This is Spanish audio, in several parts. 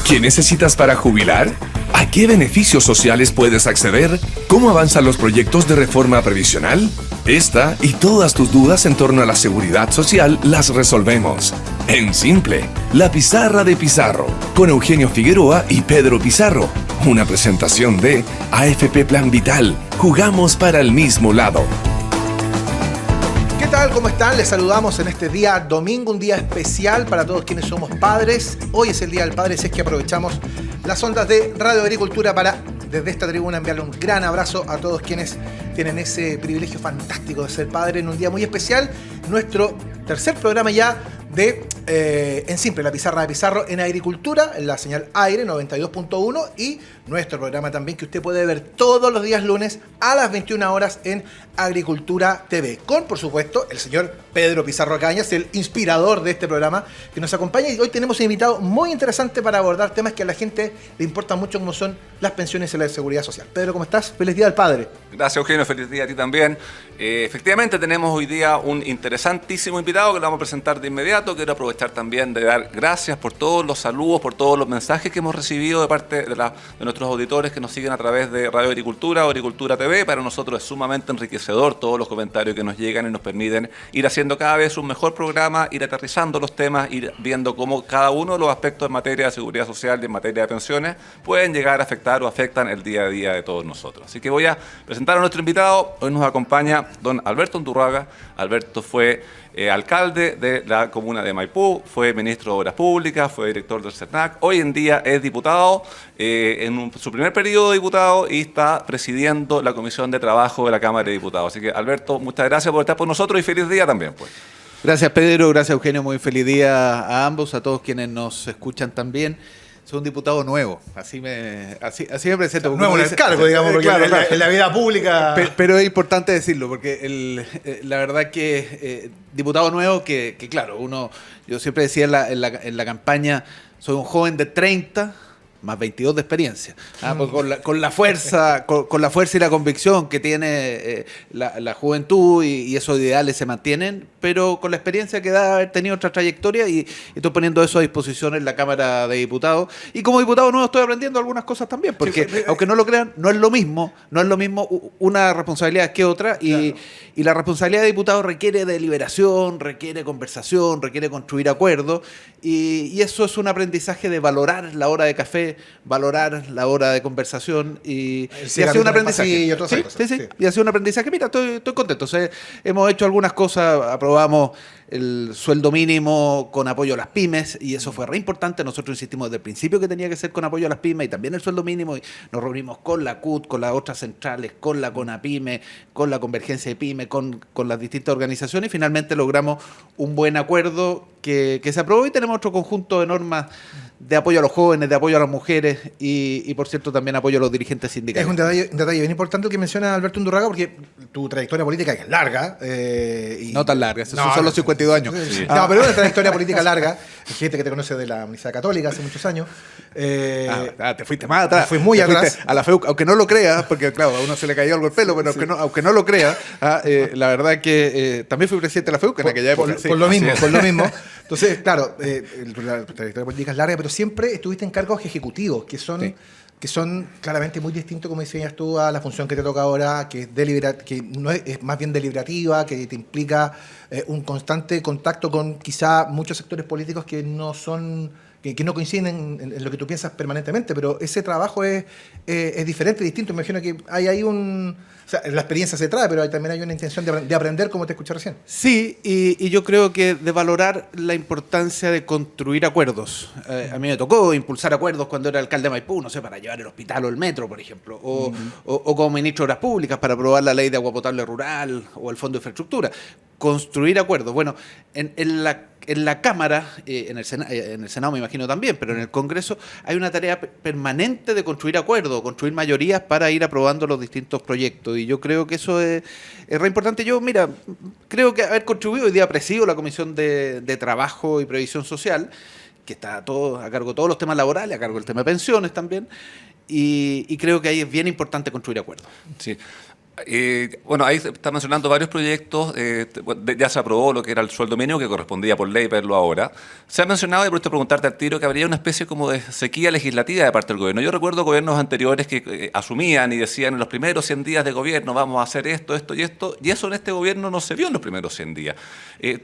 ¿Qué necesitas para jubilar? ¿A qué beneficios sociales puedes acceder? ¿Cómo avanzan los proyectos de reforma previsional? Esta y todas tus dudas en torno a la seguridad social las resolvemos. En Simple, la pizarra de Pizarro, con Eugenio Figueroa y Pedro Pizarro. Una presentación de AFP Plan Vital. Jugamos para el mismo lado. ¿Qué tal? ¿Cómo están? Les saludamos en este día domingo, un día especial para todos quienes somos padres. Hoy es el Día del Padre, así es que aprovechamos las ondas de Radio Agricultura para, desde esta tribuna, enviarle un gran abrazo a todos quienes tienen ese privilegio fantástico de ser padre en un día muy especial. Nuestro tercer programa ya de En Simple, la pizarra de Pizarro en Agricultura, en la señal aire 92.1, y nuestro programa también que usted puede ver todos los días lunes a las 21 horas en Agricultura TV, con, por supuesto, el señor Pedro Pizarro Cañas, el inspirador de este programa, que nos acompaña. Y hoy tenemos un invitado muy interesante para abordar temas que a la gente le importan mucho, como son las pensiones y la seguridad social. Pedro, ¿cómo estás? Feliz Día del Padre. Gracias, Eugenio. Feliz día a ti también. Efectivamente, tenemos hoy día un interesantísimo invitado que lo vamos a presentar de inmediato. Quiero aprovechar también de dar gracias por todos los saludos, por todos los mensajes que hemos recibido de parte de nuestros auditores que nos siguen a través de Radio Agricultura o Agricultura TV. Para nosotros es sumamente enriquecedor todos los comentarios que nos llegan y nos permiten ir haciendo cada vez un mejor programa, ir aterrizando los temas, ir viendo cómo cada uno de los aspectos en materia de seguridad social y en materia de pensiones pueden llegar a afectar o afectan el día a día de todos nosotros. Así que voy a presentar a nuestro invitado. Hoy nos acompaña don Alberto Undurraga. Alberto fue alcalde de la comuna de Maipú, fue ministro de Obras Públicas, fue director del CERNAC, hoy en día es diputado, su primer periodo de diputado, y está presidiendo la Comisión de Trabajo de la Cámara de Diputados. Así que, Alberto, muchas gracias por estar con nosotros y feliz día también, pues. Gracias, Pedro, gracias, Eugenio, muy feliz día a ambos, a todos quienes nos escuchan también. Soy un diputado nuevo, así me presento. Nuevo en el cargo, digamos, porque claro, en la vida pública... Pero es importante decirlo, porque la verdad que diputado nuevo, que claro, yo siempre decía en la campaña, soy un joven de 30 más 22 de experiencia, pues con la fuerza y la convicción que tiene la juventud, y esos ideales se mantienen, pero con la experiencia que da haber tenido otra trayectoria, y estoy poniendo eso a disposición en la Cámara de Diputados. Y como diputado nuevo estoy aprendiendo algunas cosas también, porque aunque no lo crean, no es lo mismo una responsabilidad que otra, y la responsabilidad de diputado requiere deliberación, requiere conversación, requiere construir acuerdos, y eso es un aprendizaje de valorar la hora de café, valorar la hora de conversación, y ha sido un aprendizaje. Y ha sido un aprendizaje. Mira, estoy contento. O sea, hemos hecho algunas cosas, aprobamos el sueldo mínimo con apoyo a las pymes, y eso fue re importante. Nosotros insistimos desde el principio que tenía que ser con apoyo a las pymes, y también el sueldo mínimo, y nos reunimos con la CUT, con las otras centrales, con la CONAPYME, con la Convergencia de Pyme, con las distintas organizaciones, y finalmente logramos un buen acuerdo que se aprobó, y tenemos otro conjunto de normas de apoyo a los jóvenes, de apoyo a las mujeres, y por cierto también apoyo a los dirigentes sindicales. Es un detalle bien importante el que menciona Alberto Undurraga, porque tu trayectoria política es larga. No tan larga, esos son los 52 años. Sí. No, pero una trayectoria política larga. Hay gente que te conoce de la Universidad Católica hace muchos años. Te fuiste más atrás. Fui muy atrás. A la FEU, aunque no lo creas, porque claro, a uno se le cayó algo el pelo, pero aunque no lo creas, la verdad que también fui presidente de la FEU en aquella época. Por lo mismo. Entonces, claro, la trayectoria política es larga, pero siempre estuviste en cargos ejecutivos, que son claramente muy distintos, como decías tú, a la función que te toca ahora, que es más bien deliberativa, que te implica un constante contacto con quizá muchos sectores políticos que no coinciden en lo que tú piensas permanentemente, pero ese trabajo es diferente, distinto. Me imagino que hay ahí o sea, la experiencia se trae, pero también hay una intención de aprender, como te escuché recién. Sí, y yo creo que de valorar la importancia de construir acuerdos. A mí me tocó impulsar acuerdos cuando era alcalde de Maipú, no sé, para llevar el hospital o el metro, por ejemplo, o como ministro de Obras Públicas para aprobar la ley de agua potable rural o el Fondo de Infraestructura. Construir acuerdos. Bueno, en la Cámara, en el Senado me imagino también, pero en el Congreso hay una tarea permanente de construir acuerdos, construir mayorías para ir aprobando los distintos proyectos, y yo creo que eso es re importante. Yo, mira, creo que haber contribuido, hoy día presido la Comisión de Trabajo y Previsión Social, que está todo a cargo de todos los temas laborales, a cargo del tema de pensiones también, y creo que ahí es bien importante construir acuerdos. Sí. Bueno, ahí se está mencionando varios proyectos. Ya se aprobó lo que era el sueldo mínimo, que correspondía por ley verlo ahora. Se ha mencionado, y por esto preguntarte al tiro, que habría una especie como de sequía legislativa de parte del gobierno. Yo recuerdo gobiernos anteriores que asumían y decían en los primeros 100 días de gobierno vamos a hacer esto, esto y esto, y eso en este gobierno no se vio en los primeros 100 días.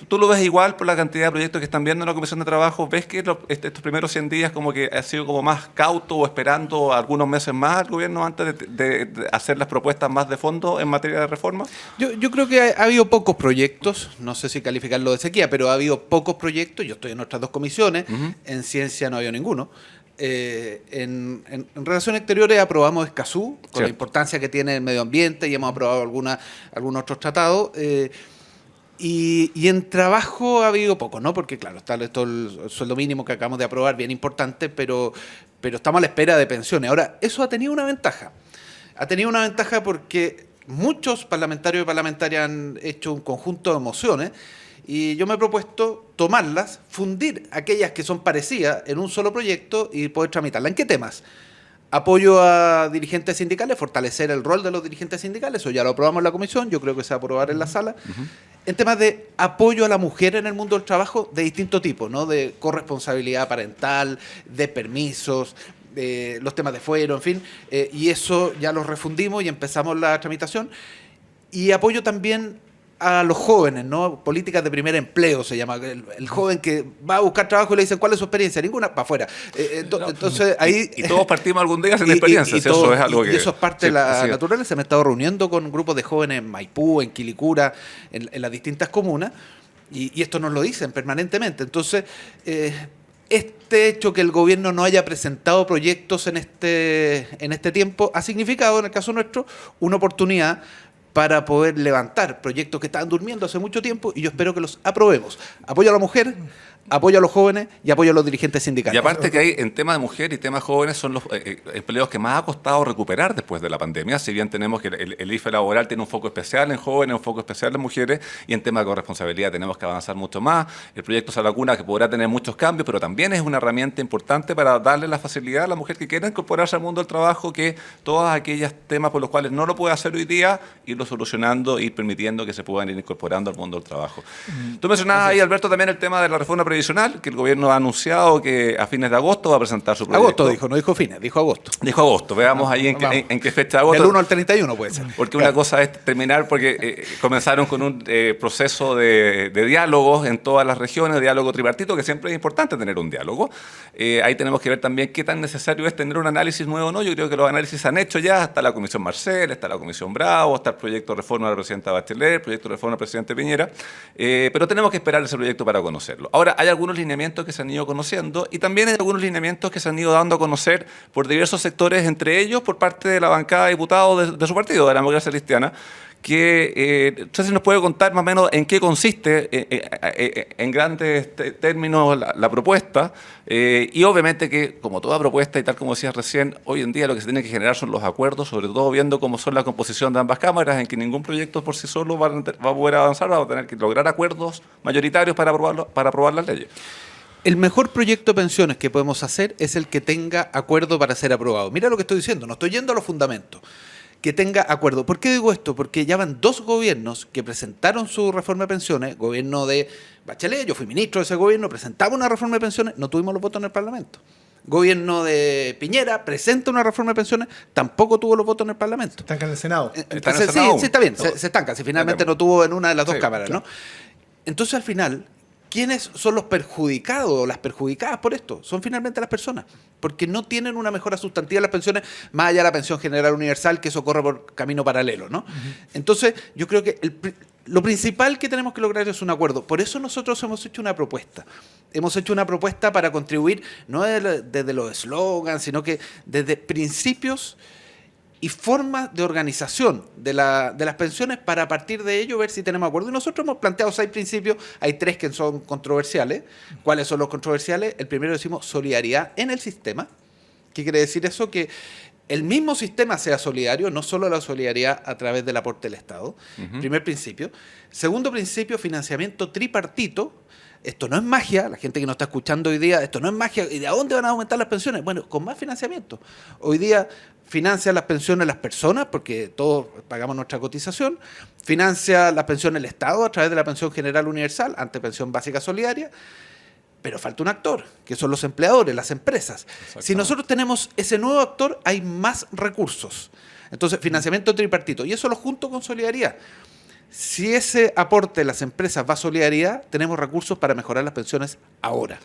¿Tú lo ves igual por la cantidad de proyectos que están viendo en la Comisión de Trabajo? ¿Ves que estos primeros 100 días como que ha sido como más cauto o esperando algunos meses más al gobierno antes de hacer las propuestas más de fondo en materia de reforma? Yo creo que ha habido pocos proyectos, no sé si calificarlo de sequía, pero ha habido pocos proyectos. Yo estoy en nuestras dos comisiones, en ciencia no ha habido ninguno. En Relaciones Exteriores aprobamos Escazú, con la importancia que tiene el medio ambiente, y hemos aprobado algunos otros tratados. Y en trabajo ha habido poco, ¿no? Porque, claro, está esto el sueldo mínimo que acabamos de aprobar, bien importante, pero estamos a la espera de pensiones. Ahora, eso ha tenido una ventaja. Ha tenido una ventaja porque muchos parlamentarios y parlamentarias han hecho un conjunto de mociones y yo me he propuesto tomarlas, fundir aquellas que son parecidas en un solo proyecto y poder tramitarlas. ¿En qué temas? Apoyo a dirigentes sindicales, fortalecer el rol de los dirigentes sindicales, eso ya lo aprobamos en la comisión, yo creo que se va a aprobar en la sala. En temas de apoyo a la mujer en el mundo del trabajo de distinto tipo, ¿no? De corresponsabilidad parental, de permisos, los temas de fuero, en fin, y eso ya los refundimos y empezamos la tramitación. Y apoyo también a los jóvenes, ¿no? Políticas de primer empleo se llama. El joven que va a buscar trabajo y le dicen ¿cuál es su experiencia? Ninguna, para afuera. Entonces ahí... Y todos partimos algún día sin experiencia. Eso es algo que... Y eso es parte de la naturaleza. Se me he estado reuniendo con grupos de jóvenes en Maipú, en Quilicura, en las distintas comunas, y esto nos lo dicen permanentemente. Entonces... este hecho que el gobierno no haya presentado proyectos en este tiempo ha significado, en el caso nuestro, una oportunidad para poder levantar proyectos que estaban durmiendo hace mucho tiempo y yo espero que los aprobemos. Apoyo a la mujer, apoyo a los jóvenes y apoyo a los dirigentes sindicales. Y aparte que hay en temas de mujer y temas jóvenes son los empleos que más ha costado recuperar después de la pandemia, si bien tenemos que el IFE laboral tiene un foco especial en jóvenes, un foco especial en mujeres, y en temas de corresponsabilidad tenemos que avanzar mucho más. El proyecto Salvacuna, que podrá tener muchos cambios, pero también es una herramienta importante para darle la facilidad a la mujer que quiera incorporarse al mundo del trabajo, que todos aquellos temas por los cuales no lo puede hacer hoy día, irlo solucionando y permitiendo que se puedan ir incorporando al mundo del trabajo. Tú mencionabas ahí, Alberto, también el tema de la reforma previsional, que el gobierno ha anunciado que a fines de agosto va a presentar su proyecto. Agosto dijo, no dijo fines, dijo agosto. Dijo agosto, veamos ahí en qué fecha de agosto. Del 1 al 31 puede ser. Porque una cosa es terminar, porque comenzaron con un proceso de diálogos en todas las regiones, diálogo tripartito, que siempre es importante tener un diálogo. Ahí tenemos que ver también qué tan necesario es tener un análisis nuevo o no. Yo creo que los análisis se han hecho ya, está la Comisión Marcel, está la Comisión Bravo, está el proyecto de reforma de la presidenta Bachelet, el proyecto de reforma del presidente Piñera, pero tenemos que esperar ese proyecto para conocerlo. Ahora, hay algunos lineamientos que se han ido conociendo y también hay algunos lineamientos que se han ido dando a conocer por diversos sectores, entre ellos por parte de la bancada de diputados de su partido, de la Democracia Cristiana, que no sé si nos puede contar más o menos en qué consiste en grandes términos la propuesta, y obviamente que, como toda propuesta y tal como decías recién, hoy en día lo que se tiene que generar son los acuerdos, sobre todo viendo cómo son la composición de ambas cámaras, en que ningún proyecto por sí solo va a poder avanzar, va a tener que lograr acuerdos mayoritarios para aprobar las leyes. El mejor proyecto de pensiones que podemos hacer es el que tenga acuerdo para ser aprobado. Mira lo que estoy diciendo, no estoy yendo a los fundamentos. Que tenga acuerdo. ¿Por qué digo esto? Porque ya van 2 gobiernos que presentaron su reforma de pensiones, gobierno de Bachelet, yo fui ministro de ese gobierno, presentaba una reforma de pensiones, no tuvimos los votos en el Parlamento. Gobierno de Piñera presenta una reforma de pensiones, tampoco tuvo los votos en el Parlamento. Se estanca en el Senado. Entonces, sí, está bien, se estanca, si finalmente no tuvo en una de las dos cámaras, claro. ¿no? Entonces, al final, ¿quiénes son los perjudicados o las perjudicadas por esto? Son finalmente las personas, porque no tienen una mejora sustantiva en las pensiones, más allá de la pensión general universal, que eso corre por camino paralelo, ¿no? Entonces, yo creo que lo principal que tenemos que lograr es un acuerdo. Por eso nosotros hemos hecho una propuesta. Hemos hecho una propuesta para contribuir, no desde los eslogans, sino que desde principios y formas de organización de las pensiones para a partir de ello ver si tenemos acuerdo. Y nosotros hemos planteado 6 principios, hay 3 que son controversiales. ¿Cuáles son los controversiales? El primero decimos solidaridad en el sistema. ¿Qué quiere decir eso? Que el mismo sistema sea solidario, no solo la solidaridad a través del aporte del Estado. Primer principio. Segundo principio, financiamiento tripartito. esto no es magia, la gente que nos está escuchando hoy día, esto no es magia, ¿y de dónde van a aumentar las pensiones? Bueno, con más financiamiento. Hoy día financia las pensiones las personas, porque todos pagamos nuestra cotización, financia las pensiones el Estado a través de la pensión general universal, ante pensión básica solidaria, pero falta un actor, que son los empleadores, las empresas. Si nosotros tenemos ese nuevo actor, hay más recursos. Entonces, financiamiento tripartito, y eso lo junto con solidaridad. Si ese aporte de las empresas va a solidaridad, tenemos recursos para mejorar las pensiones ahora.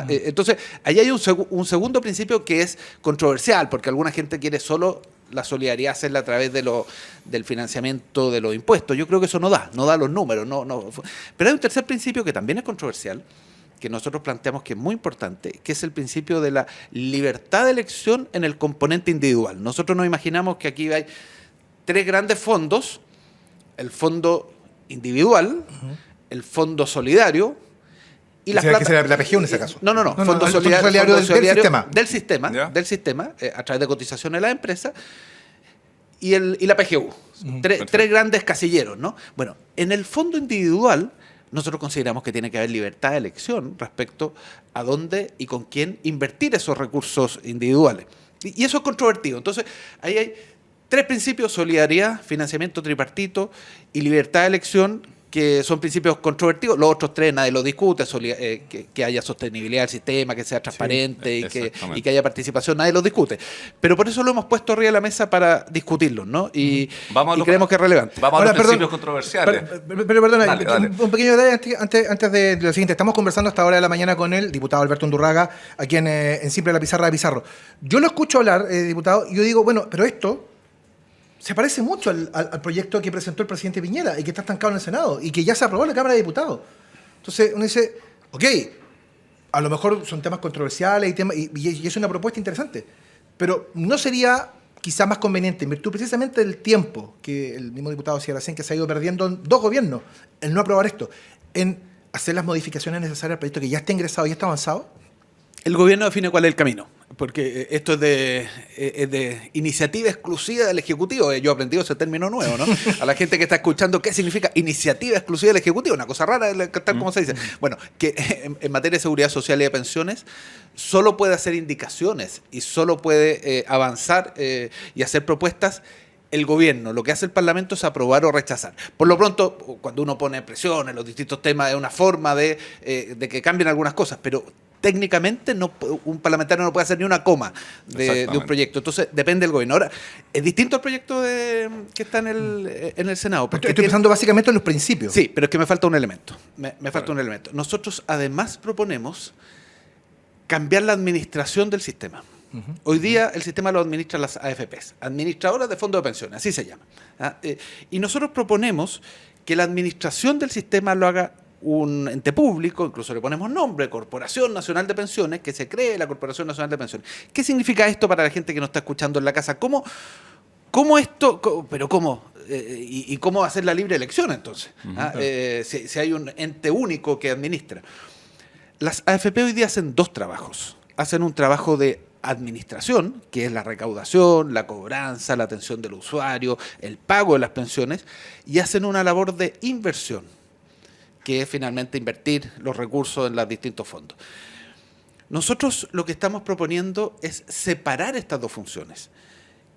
Entonces, ahí hay un segundo principio que es controversial, porque alguna gente quiere solo la solidaridad hacerla a través del financiamiento de los impuestos. Yo creo que eso no da los números. No. Pero hay un tercer principio que también es controversial, que nosotros planteamos que es muy importante, que es el principio de la libertad de elección en el componente individual. Nosotros nos imaginamos que aquí hay 3 grandes fondos: el fondo individual, el fondo solidario y las plata... ¿Que será la PGU en ese caso? No. Fondo solidario del sistema, a través de cotizaciones de las empresas, y la PGU. Tres grandes casilleros, ¿no? Bueno, en el fondo individual nosotros consideramos que tiene que haber libertad de elección respecto a dónde y con quién invertir esos recursos individuales. Y eso es controvertido. Entonces, ahí hay 3 principios: solidaridad, financiamiento tripartito y libertad de elección, que son principios controvertidos. Los otros 3 nadie los discute: que haya sostenibilidad del sistema, que sea transparente, y que haya participación, nadie los discute. Pero por eso lo hemos puesto arriba de la mesa para discutirlos, ¿no? Y creemos que es relevante. Vamos a los principios controversiales. Pero perdona, dale. Un pequeño detalle antes de lo siguiente. Estamos conversando hasta ahora de la mañana con el diputado Alberto Undurraga, aquí en Simple la Pizarra de Pizarro. Yo lo escucho hablar, diputado, y yo digo, bueno, pero esto se parece mucho al proyecto que presentó el presidente Piñera y que está estancado en el Senado y que ya se aprobó en la Cámara de Diputados. Entonces uno dice, ok, a lo mejor son temas controversiales y es una propuesta interesante, pero ¿no sería quizá más conveniente, en virtud precisamente del tiempo que el mismo diputado decía recién que se ha ido perdiendo en 2 gobiernos, en no aprobar esto, en hacer las modificaciones necesarias al proyecto que ya está ingresado y ya está avanzado? El gobierno define cuál es el camino, porque esto es de iniciativa exclusiva del Ejecutivo. Yo he aprendido ese término nuevo, ¿no? A la gente que está escuchando, ¿qué significa iniciativa exclusiva del Ejecutivo? Una cosa rara, tal como se dice. Bueno, que en materia de seguridad social y de pensiones solo puede hacer indicaciones y solo puede avanzar y hacer propuestas el gobierno. Lo que hace el Parlamento es aprobar o rechazar. Por lo pronto, cuando uno pone presión en los distintos temas, es una forma de que cambien algunas cosas, pero técnicamente un parlamentario no puede hacer ni una coma de un proyecto. Entonces, depende del gobierno. Ahora, es distinto el proyecto que está en el Senado. Estoy pensando básicamente en los principios. Sí, pero es que me falta un elemento. Me falta un elemento. Nosotros, además, proponemos cambiar la administración del sistema. Hoy día el sistema lo administran las AFPs, administradoras de fondos de pensiones, así se llama. Y nosotros proponemos que la administración del sistema lo haga un ente público, incluso le ponemos nombre, Corporación Nacional de Pensiones, que se cree la Corporación Nacional de Pensiones. ¿Qué significa esto para la gente que nos está escuchando en la casa? ¿Cómo esto? ¿Pero cómo? ¿Y cómo hacer la libre elección entonces? Si hay un ente único que administra. Las AFP hoy día hacen 2 trabajos. Hacen un trabajo de administración, que es la recaudación, la cobranza, la atención del usuario, el pago de las pensiones, y hacen una labor de inversión, que es finalmente invertir los recursos en los distintos fondos. Nosotros lo que estamos proponiendo es separar estas 2 funciones,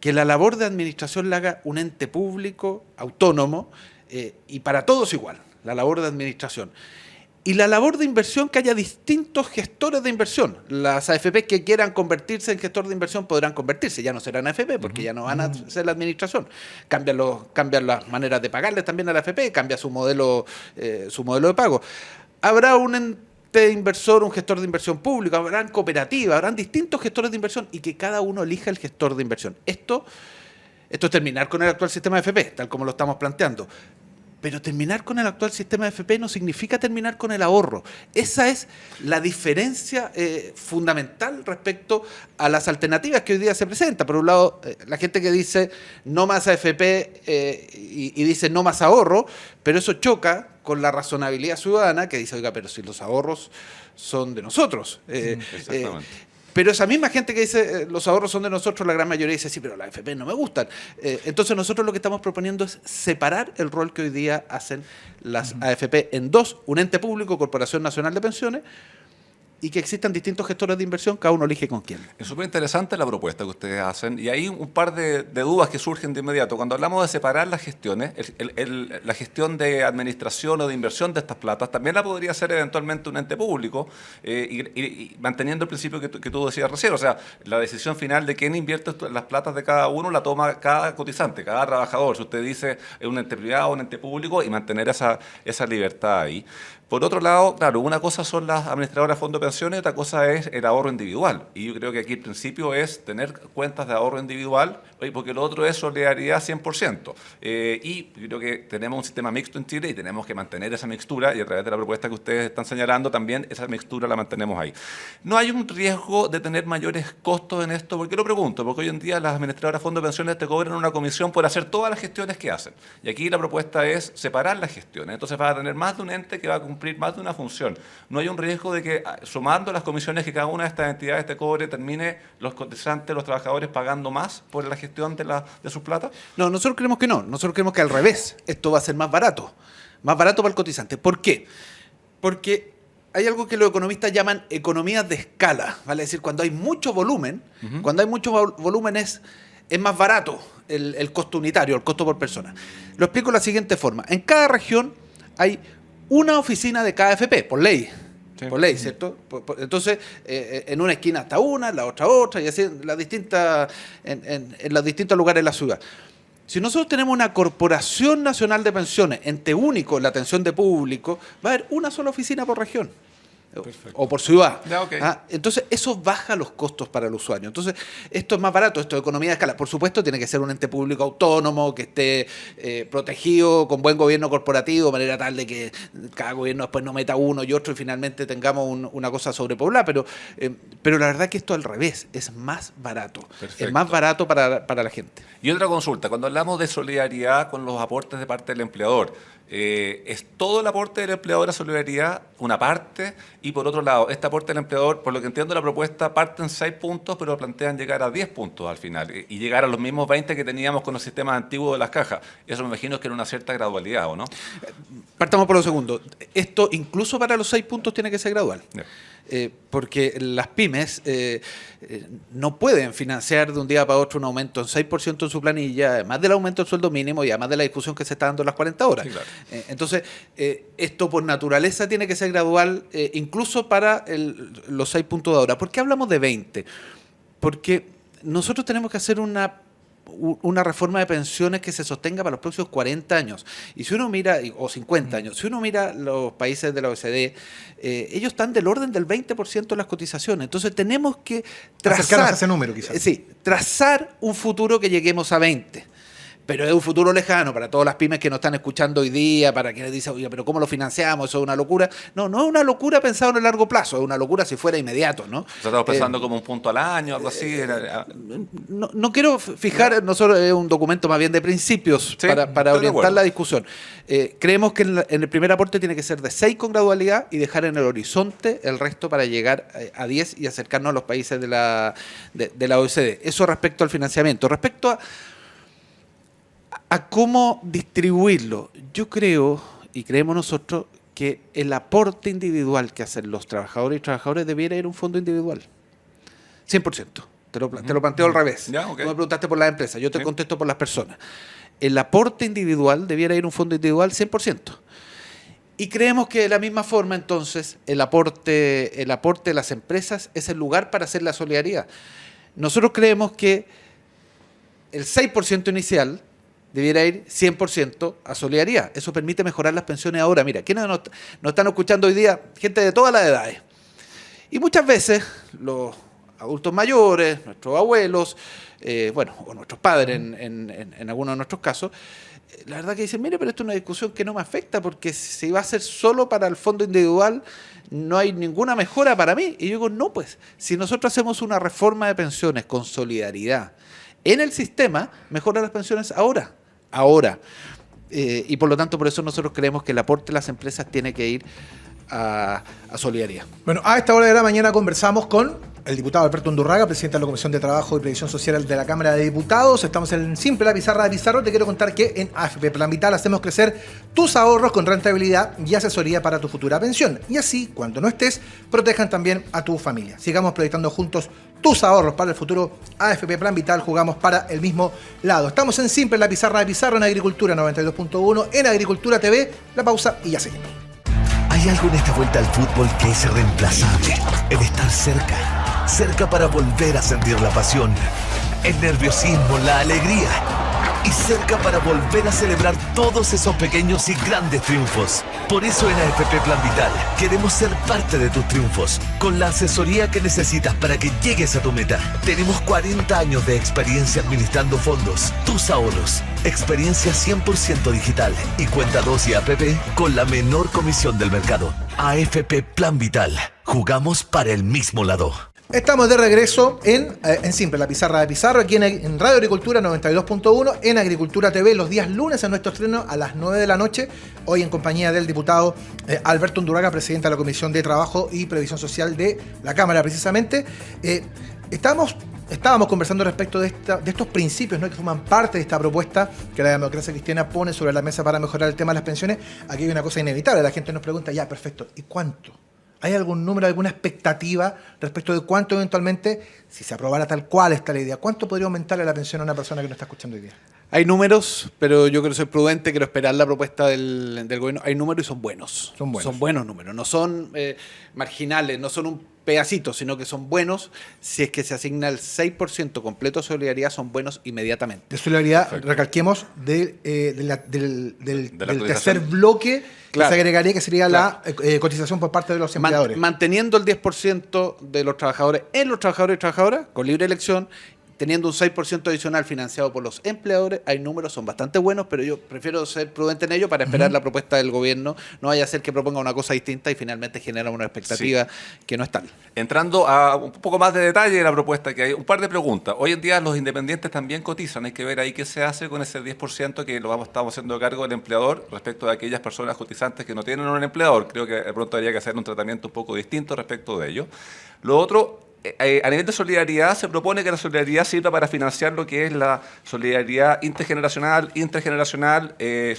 que la labor de administración la haga un ente público, autónomo, y para todos igual, la labor de administración. Y la labor de inversión, que haya distintos gestores de inversión. Las AFP que quieran convertirse en gestor de inversión podrán convertirse, ya no serán AFP porque ya no van a ser la administración. Cambian las maneras de pagarles también a la AFP, cambia su modelo de pago. Habrá un ente inversor, un gestor de inversión público, habrán cooperativas, habrán distintos gestores de inversión y que cada uno elija el gestor de inversión. Esto es terminar con el actual sistema de AFP, tal como lo estamos planteando. Pero terminar con el actual sistema de AFP no significa terminar con el ahorro. Esa es la diferencia fundamental respecto a las alternativas que hoy día se presentan. Por un lado, la gente que dice no más AFP y dice no más ahorro, pero eso choca con la razonabilidad ciudadana que dice, oiga, pero si los ahorros son de nosotros. Exactamente. Pero esa misma gente que dice los ahorros son de nosotros, la gran mayoría dice, sí, pero las AFP no me gustan. Entonces nosotros lo que estamos proponiendo es separar el rol que hoy día hacen las AFP en dos: un ente público, Corporación Nacional de Pensiones, y que existan distintos gestores de inversión, cada uno elige con quién. Es súper interesante la propuesta que ustedes hacen y hay un par de dudas que surgen de inmediato. Cuando hablamos de separar las gestiones, la gestión de administración o de inversión de estas platas también la podría hacer eventualmente un ente público y manteniendo el principio que tú decías recién. O sea, la decisión final de quién invierte las platas de cada uno la toma cada cotizante, cada trabajador. Si usted dice un ente privado, un ente público, y mantener esa libertad ahí. Por otro lado, claro, una cosa son las administradoras de fondos de pensiones y otra cosa es el ahorro individual. Y yo creo que aquí el principio es tener cuentas de ahorro individual, porque lo otro es solidaridad 100%. Y yo creo que tenemos un sistema mixto en Chile y tenemos que mantener esa mixtura, y a través de la propuesta que ustedes están señalando también esa mixtura la mantenemos ahí. ¿No hay un riesgo de tener mayores costos en esto? ¿Por qué lo pregunto? Porque hoy en día las administradoras de fondos de pensiones te cobran una comisión por hacer todas las gestiones que hacen. Y aquí la propuesta es separar las gestiones. Entonces vas a tener más de un ente que va a cumplir más de una función. ¿No hay un riesgo de que sumando las comisiones que cada una de estas entidades te cobre, termine los cotizantes, los trabajadores pagando más por la gestión de sus plata? No, nosotros creemos que no. Nosotros creemos que al revés, esto va a ser más barato para el cotizante. ¿Por qué? Porque hay algo que los economistas llaman economías de escala, ¿vale? Es decir, cuando hay mucho volumen, es más barato el costo unitario, el costo por persona. Lo explico de la siguiente forma. En cada región hay una oficina de cada AFP, por ley. Sí. Por ley, ¿cierto? Entonces, en una esquina está una, en la otra, y así en los distintos lugares de la ciudad. Si nosotros tenemos una Corporación Nacional de Pensiones, ente único en la atención de público, va a haber una sola oficina por región. Perfecto. O por ciudad. Ya, okay. Entonces, eso baja los costos para el usuario. Entonces, esto es más barato, esto es economía de escala. Por supuesto, tiene que ser un ente público autónomo, que esté protegido, con buen gobierno corporativo, de manera tal de que cada gobierno después no meta uno y otro y finalmente tengamos una cosa sobrepoblada. Pero la verdad es que esto al revés, es más barato. Perfecto. Es más barato para la gente. Y otra consulta, cuando hablamos de solidaridad con los aportes de parte del empleador, ¿es todo el aporte del empleador a solidaridad una parte? Y por otro lado, este aporte del empleador, por lo que entiendo la propuesta, parte en 6 puntos, pero plantean llegar a 10 puntos al final y llegar a los mismos 20 que teníamos con los sistemas antiguos de las cajas. Eso me imagino que era una cierta gradualidad, ¿o no? Partamos por lo segundo. Esto incluso para los 6 puntos tiene que ser gradual. Yeah. Porque las pymes no pueden financiar de un día para otro un aumento en 6% en su planilla, además del aumento del sueldo mínimo y además de la discusión que se está dando en las 40 horas. Sí, claro. Entonces, esto por naturaleza tiene que ser gradual, incluso para los 6 puntos de ahora. ¿Por qué hablamos de 20? Porque nosotros tenemos que hacer una reforma de pensiones que se sostenga para los próximos 40 años. Y si uno mira, o 50 años, si uno mira los países de la OECD, ellos están del orden del 20% de las cotizaciones. Entonces tenemos que acercarnos a ese número, quizás. Sí, trazar un futuro que lleguemos a 20. Pero es un futuro lejano para todas las pymes que nos están escuchando hoy día, para quienes dicen, oye, pero ¿cómo lo financiamos? Eso es una locura. No, no es una locura pensado en el largo plazo, es una locura si fuera inmediato, ¿no? Estamos pensando como un punto al año, algo así. No quiero fijar, nosotros es un documento más bien de principios, sí, para orientar la discusión. Creemos que en el primer aporte tiene que ser de 6 con gradualidad y dejar en el horizonte el resto para llegar a 10 y acercarnos a los países de la OECD. Eso respecto al financiamiento. Respecto a cómo distribuirlo, yo creo, y creemos nosotros, que el aporte individual que hacen los trabajadores y trabajadoras debiera ir a un fondo individual. 100%. Te lo planteo al revés. Ya, okay. Tú me preguntaste por las empresas, yo te contesto por las personas. El aporte individual debiera ir a un fondo individual 100%. Y creemos que de la misma forma, entonces, el aporte de las empresas es el lugar para hacer la solidaridad. Nosotros creemos que el 6% inicial debiera ir 100% a solidaridad. Eso permite mejorar las pensiones ahora. Mira, ¿quiénes nos están escuchando hoy día? Gente de todas las edades. Y muchas veces los adultos mayores, nuestros abuelos, o nuestros padres en algunos de nuestros casos, la verdad que dicen, mire, pero esto es una discusión que no me afecta porque si va a ser solo para el fondo individual no hay ninguna mejora para mí. Y yo digo, no, pues, si nosotros hacemos una reforma de pensiones con solidaridad en el sistema, mejora las pensiones ahora. Y por lo tanto, por eso nosotros creemos que el aporte de las empresas tiene que ir a Solidaridad. Bueno, a esta hora de la mañana conversamos con el diputado Alberto Undurraga, presidente de la Comisión de Trabajo y Previsión Social de la Cámara de Diputados. Estamos en Simple la Pizarra de Pizarro. Te quiero contar que en AFP Plan Vital hacemos crecer tus ahorros con rentabilidad y asesoría para tu futura pensión. Y así, cuando no estés, protejan también a tu familia. Sigamos proyectando juntos tus ahorros para el futuro. AFP Plan Vital, jugamos para el mismo lado. Estamos en Simple la Pizarra de Pizarro, en Agricultura 92.1, en Agricultura TV. La pausa y ya seguimos. Hay algo en esta vuelta al fútbol que es irreemplazable. El estar cerca. Cerca para volver a sentir la pasión, el nerviosismo, la alegría. Y cerca para volver a celebrar todos esos pequeños y grandes triunfos. Por eso en AFP Plan Vital queremos ser parte de tus triunfos, con la asesoría que necesitas para que llegues a tu meta. Tenemos 40 años de experiencia administrando fondos, tus ahorros, experiencia 100% digital y cuenta 2 y APP con la menor comisión del mercado. AFP Plan Vital, jugamos para el mismo lado. Estamos de regreso en Simple, la Pizarra de Pizarro, aquí en Radio Agricultura 92.1, en Agricultura TV, los días lunes en nuestro estreno a las 9 de la noche, hoy en compañía del diputado Alberto Undurraga, presidente de la Comisión de Trabajo y Previsión Social de la Cámara, precisamente. Estábamos conversando respecto de estos principios, ¿no?, que forman parte de esta propuesta que la democracia cristiana pone sobre la mesa para mejorar el tema de las pensiones. Aquí hay una cosa inevitable, la gente nos pregunta, ya, perfecto, ¿y cuánto? ¿Hay algún número, alguna expectativa respecto de cuánto eventualmente, si se aprobara tal cual está la idea, cuánto podría aumentarle la pensión a una persona que nos está escuchando hoy día? Hay números, pero yo quiero ser prudente, quiero esperar la propuesta del gobierno. Hay números y son buenos. Son buenos números, no son marginales, no son un pedacito, sino que son buenos. Si es que se asigna el 6% completo de solidaridad, son buenos inmediatamente. De solidaridad, perfecto. Recalquemos, del tercer bloque, claro, que se agregaría, que sería, claro, la cotización por parte de los empleadores. Manteniendo el 10% de los trabajadores en los trabajadores y trabajadoras, con libre elección, teniendo un 6% adicional financiado por los empleadores. Hay números, son bastante buenos, pero yo prefiero ser prudente en ello para esperar la propuesta del gobierno. No vaya a ser que proponga una cosa distinta y finalmente genera una expectativa que no es tal. Entrando a un poco más de detalle de la propuesta, que hay un par de preguntas. Hoy en día los independientes también cotizan. Hay que ver ahí qué se hace con ese 10% que estamos haciendo cargo del empleador respecto de aquellas personas cotizantes que no tienen un empleador. Creo que de pronto habría que hacer un tratamiento un poco distinto respecto de ello. Lo otro, a nivel de solidaridad, se propone que la solidaridad sirva para financiar lo que es la solidaridad intergeneracional,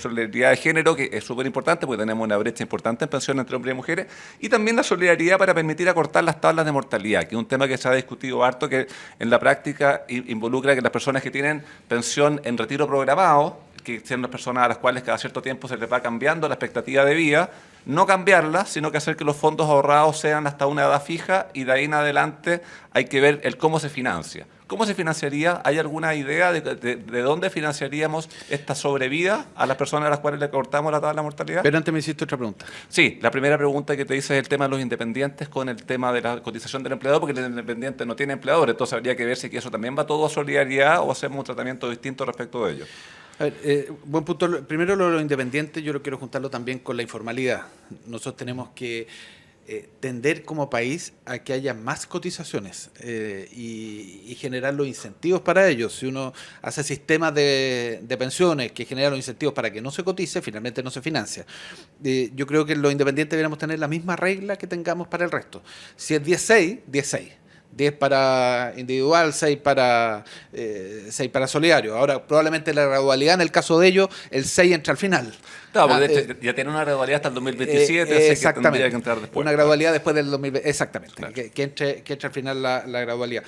solidaridad de género, que es súper importante porque tenemos una brecha importante en pensión entre hombres y mujeres, y también la solidaridad para permitir acortar las tablas de mortalidad, que es un tema que se ha discutido harto, que en la práctica involucra que las personas que tienen pensión en retiro programado, que son las personas a las cuales cada cierto tiempo se les va cambiando la expectativa de vida, no cambiarla, sino que hacer que los fondos ahorrados sean hasta una edad fija y de ahí en adelante hay que ver el cómo se financia. ¿Cómo se financiaría? ¿Hay alguna idea de dónde financiaríamos esta sobrevida a las personas a las cuales le cortamos la tabla de mortalidad? Pero antes me hiciste otra pregunta. Sí, la primera pregunta que te hice es el tema de los independientes con el tema de la cotización del empleador, porque el independiente no tiene empleador, entonces habría que ver si eso también va todo a solidaridad o hacemos un tratamiento distinto respecto de ello. A ver, buen punto. Primero, lo de los independientes, yo lo quiero juntarlo también con la informalidad. Nosotros tenemos que tender como país a que haya más cotizaciones y generar los incentivos para ellos. Si uno hace sistemas de pensiones que generan los incentivos para que no se cotice, finalmente no se financia. Yo creo que los independientes deberíamos tener la misma regla que tengamos para el resto. Si es 10-6, 10-6. 10 para individual, 6 para solidario. Ahora, probablemente la gradualidad, en el caso de ellos, el 6 entra al final. Claro, porque de hecho ya tiene una gradualidad hasta el 2027, así que tendría que entrar después. Una gradualidad después del 2020, exactamente, claro, que entre al final la gradualidad.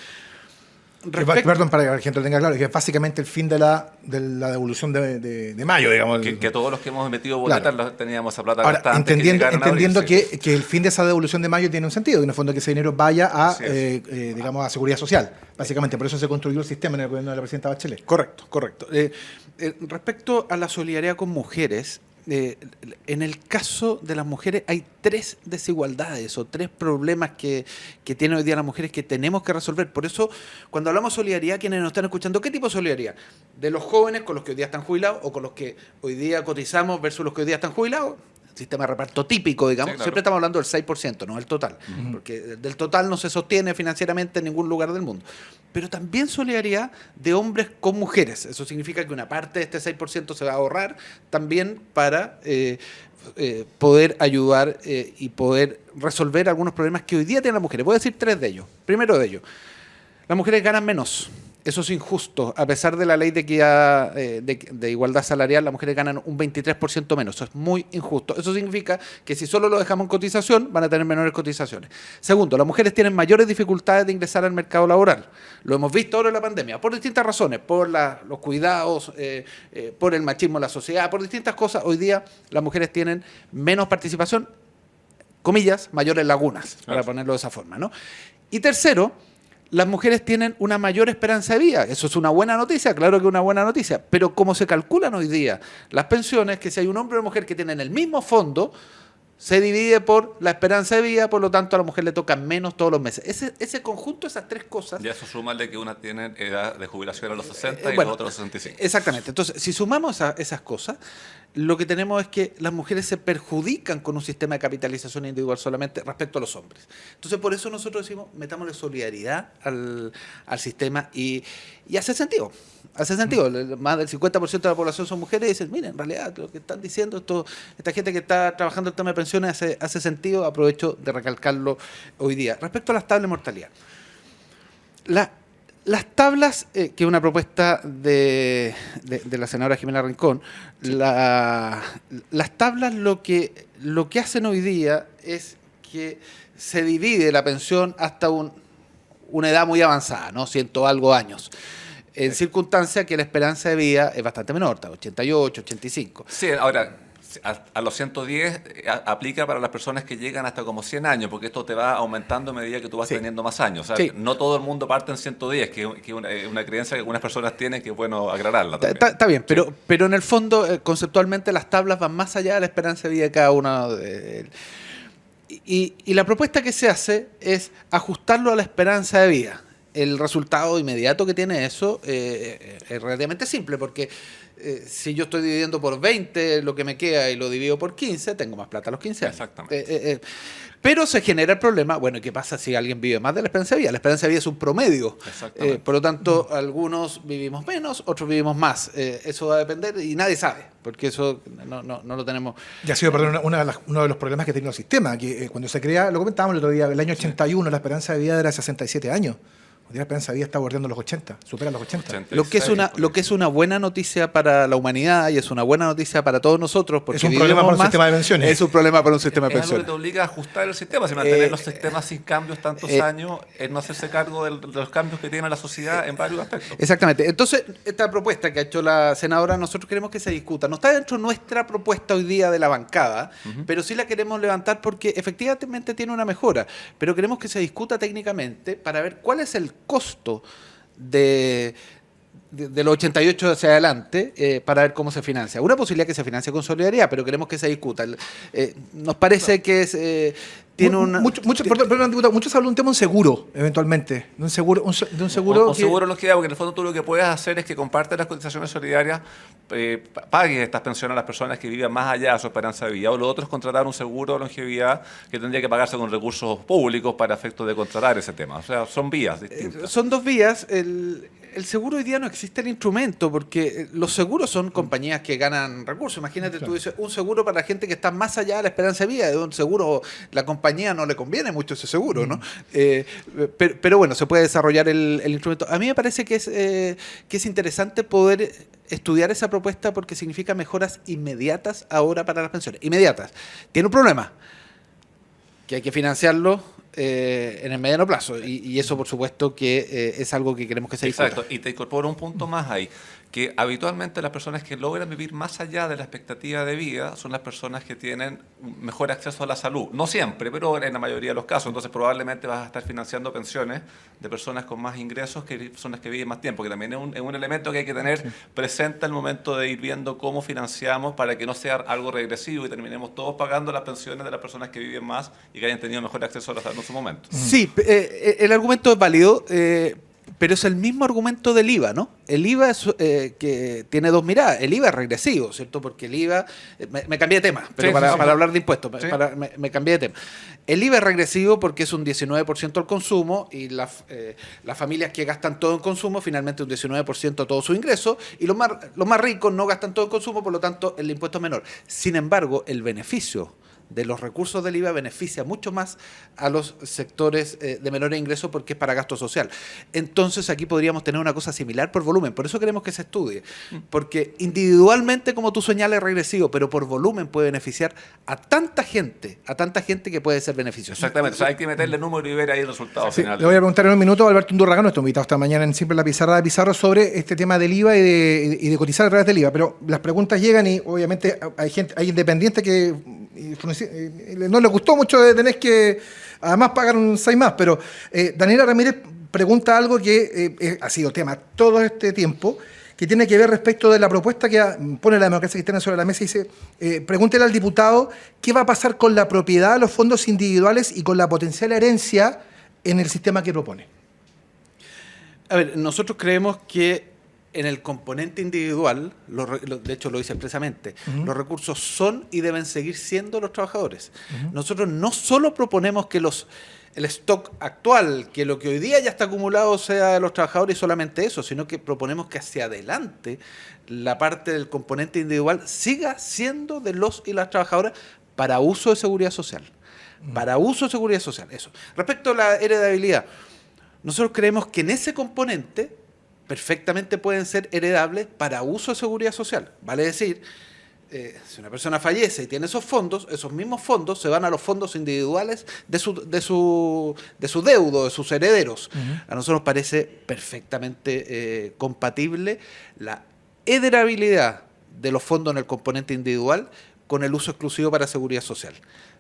Perdón, para que la gente lo tenga claro, que es básicamente el fin de la devolución de mayo, digamos. Que todos los que hemos metido boletas, claro, teníamos esa plata ahora, bastante. Entendiendo que el fin de esa devolución de mayo tiene un sentido, que en el fondo que ese dinero vaya a, digamos, a seguridad social. Básicamente, por eso se construyó el sistema en el gobierno de la presidenta Bachelet. Correcto. Respecto a la solidaridad con mujeres, en el caso de las mujeres hay 3 desigualdades o 3 problemas que tienen hoy día las mujeres que tenemos que resolver. Por eso, cuando hablamos de solidaridad, quienes nos están escuchando, ¿qué tipo de solidaridad? ¿De los jóvenes con los que hoy día están jubilados o con los que hoy día cotizamos versus los que hoy día están jubilados? sistema de reparto típico, digamos, Sí, claro. siempre estamos hablando del 6%, no del total, porque del total no se sostiene financieramente en ningún lugar del mundo. Pero también solidaridad de hombres con mujeres. Eso significa que una parte de este 6% se va a ahorrar también para poder ayudar y poder resolver algunos problemas que hoy día tienen las mujeres. Voy a decir 3 de ellos. Primero de ellos, las mujeres ganan menos. Eso es injusto. A pesar de la ley de equidad, de igualdad salarial, las mujeres ganan un 23% menos. Eso es muy injusto. Eso significa que si solo lo dejamos en cotización, van a tener menores cotizaciones. Segundo, las mujeres tienen mayores dificultades de ingresar al mercado laboral. Lo hemos visto ahora en la pandemia, por distintas razones, por los cuidados, por el machismo en la sociedad, por distintas cosas. Hoy día las mujeres tienen menos participación, comillas, mayores lagunas, para ponerlo de esa forma, ¿no? Y tercero, las mujeres tienen una mayor esperanza de vida. Eso es una buena noticia, claro que es una buena noticia. Pero como se calculan hoy día las pensiones, que si hay un hombre o una mujer que tienen el mismo fondo, se divide por la esperanza de vida, por lo tanto a la mujer le toca menos todos los meses. Ese conjunto, esas 3 cosas... Y eso súmale que una tiene edad de jubilación a los 60 y bueno, la otra a los 65. Exactamente. Entonces, si sumamos esas cosas, lo que tenemos es que las mujeres se perjudican con un sistema de capitalización individual solamente respecto a los hombres. Entonces, por eso nosotros decimos, metámosle solidaridad al sistema y hace sentido. Hace sentido. Más del 50% de la población son mujeres y dicen, miren, en realidad lo que están diciendo, esta gente que está trabajando el tema de pensiones hace sentido. Aprovecho de recalcarlo hoy día. Respecto a las tablas de mortalidad. Las tablas, que es una propuesta de la senadora Jimena Rincón, las tablas lo que hacen hoy día es que se divide la pensión hasta una edad muy avanzada, ¿no? 100 algo años. En circunstancia que la esperanza de vida es bastante menor, 88, 85. Sí, ahora, a los 110 aplica para las personas que llegan hasta como 100 años, porque esto te va aumentando a medida que tú vas teniendo más años. O sea, no todo el mundo parte en 110, que es una creencia que algunas personas tienen que es bueno aclararla también. Está bien, pero en el fondo, conceptualmente, las tablas van más allá de la esperanza de vida de cada uno. Y la propuesta que se hace es ajustarlo a la esperanza de vida. El resultado inmediato que tiene eso es relativamente simple, porque si yo estoy dividiendo por 20 lo que me queda y lo divido por 15, tengo más plata a los 15 años. Exactamente. Pero se genera el problema, bueno, ¿qué pasa si alguien vive más de la esperanza de vida? La esperanza de vida es un promedio. Por lo tanto, algunos vivimos menos, otros vivimos más. Eso va a depender y nadie sabe, porque eso no lo tenemos. Ya ha sido, perdón, uno de los problemas que ha tenido el sistema, que cuando se crea, lo comentábamos el otro día, el año 81 la esperanza de vida era 67 años. Hoy día la esperanza de vida está bordeando los 80, supera los 80. Lo que es una buena noticia para la humanidad y es una buena noticia para todos nosotros. Porque es un problema para un sistema de pensiones. Es un problema para un sistema de Es algo pensiones. que te obliga a ajustar el sistema, si mantener los sistemas sin cambios tantos años, es no hacerse cargo de los cambios que tiene la sociedad en varios aspectos. Exactamente. Entonces, esta propuesta que ha hecho la senadora, nosotros queremos que se discuta. No está dentro de nuestra propuesta hoy día de la bancada, pero sí la queremos levantar porque efectivamente tiene una mejora. Pero queremos que se discuta técnicamente para ver cuál es el costo de los 88 hacia adelante, para ver cómo se financia. Una posibilidad que se financie con solidaridad, pero queremos que se discuta. Nos parece que tiene Perdón, diputado, muchos hablan de un tema, un seguro, eventualmente. De un seguro, un seguro. Un seguro nos queda, porque en el fondo tú lo que puedes hacer es que compartes las cotizaciones solidarias, pagues estas pensiones a las personas que vivan más allá de su esperanza de vida. O lo otro es contratar un seguro de longevidad que tendría que pagarse con recursos públicos para efectos de contratar ese tema. O sea, son vías distintas. Son 2 vías. El seguro hoy día no existe el instrumento, porque los seguros son compañías que ganan recursos. Imagínate, tú dices, un seguro para la gente que está más allá de la esperanza de vida. Un seguro, la compañía no le conviene mucho ese seguro, ¿no? Pero bueno, se puede desarrollar el instrumento. A mí me parece que es interesante poder estudiar esa propuesta porque significa mejoras inmediatas ahora para las pensiones. Inmediatas. Tiene un problema, que hay que financiarlo en el mediano plazo, y eso por supuesto que es algo que queremos que se discuta. Exacto, y te incorporo un punto más ahí, que habitualmente las personas que logran vivir más allá de la expectativa de vida son las personas que tienen mejor acceso a la salud. No siempre, pero en la mayoría de los casos. Entonces probablemente vas a estar financiando pensiones de personas con más ingresos que son las que viven más tiempo, que también es un elemento que hay que tener presente al momento de ir viendo cómo financiamos para que no sea algo regresivo y terminemos todos pagando las pensiones de las personas que viven más y que hayan tenido mejor acceso a la salud en su momento. Sí, el argumento es válido. Pero es el mismo argumento del IVA, ¿no? El IVA es, que tiene dos miradas. El IVA es regresivo, ¿cierto? Porque el IVA... me cambié de tema, pero para hablar de impuestos, Sí. me cambié de tema. El IVA es regresivo porque es un 19% al consumo y las familias que gastan todo en consumo, finalmente un 19% de todo su ingreso, y los más ricos no gastan todo en consumo, por lo tanto el impuesto es menor. Sin embargo, el beneficio de los recursos del IVA beneficia mucho más a los sectores de menores ingresos porque es para gasto social. Entonces aquí podríamos tener una cosa similar por volumen, por eso queremos que se estudie, porque individualmente, como tú señalas, es regresivo, pero por volumen puede beneficiar a tanta gente que puede ser beneficioso. Exactamente, o sea, hay que meterle número y ver ahí el resultado Sí, final. le voy a preguntar en un minuto a Alberto Undurraga, nuestro invitado esta mañana en Siempre la Pizarra de Pizarro, sobre este tema del IVA y de cotizar a través del IVA. Pero las preguntas llegan y obviamente hay independientes que no les gustó mucho de tener que además pagar un 6 más. Pero Daniela Ramírez pregunta algo que ha sido tema todo este tiempo, que tiene que ver respecto de la propuesta que pone la Democracia Cristiana sobre la mesa y dice, pregúntele al diputado qué va a pasar con la propiedad de los fondos individuales y con la potencial herencia en el sistema que propone. A ver, nosotros creemos que en el componente individual, de hecho lo dice expresamente, los recursos son y deben seguir siendo los trabajadores. Nosotros no solo proponemos que el stock actual, que lo que hoy día ya está acumulado sea de los trabajadores y solamente eso, sino que proponemos que hacia adelante la parte del componente individual siga siendo de los y las trabajadoras para uso de seguridad social. Para uso de seguridad social, eso. Respecto a la heredabilidad, nosotros creemos que en ese componente perfectamente pueden ser heredables para uso de seguridad social. Vale decir, si una persona fallece y tiene esos mismos fondos se van a los fondos individuales de su deudo, de sus herederos. A nosotros nos parece perfectamente compatible la heredabilidad de los fondos en el componente individual con el uso exclusivo para seguridad social.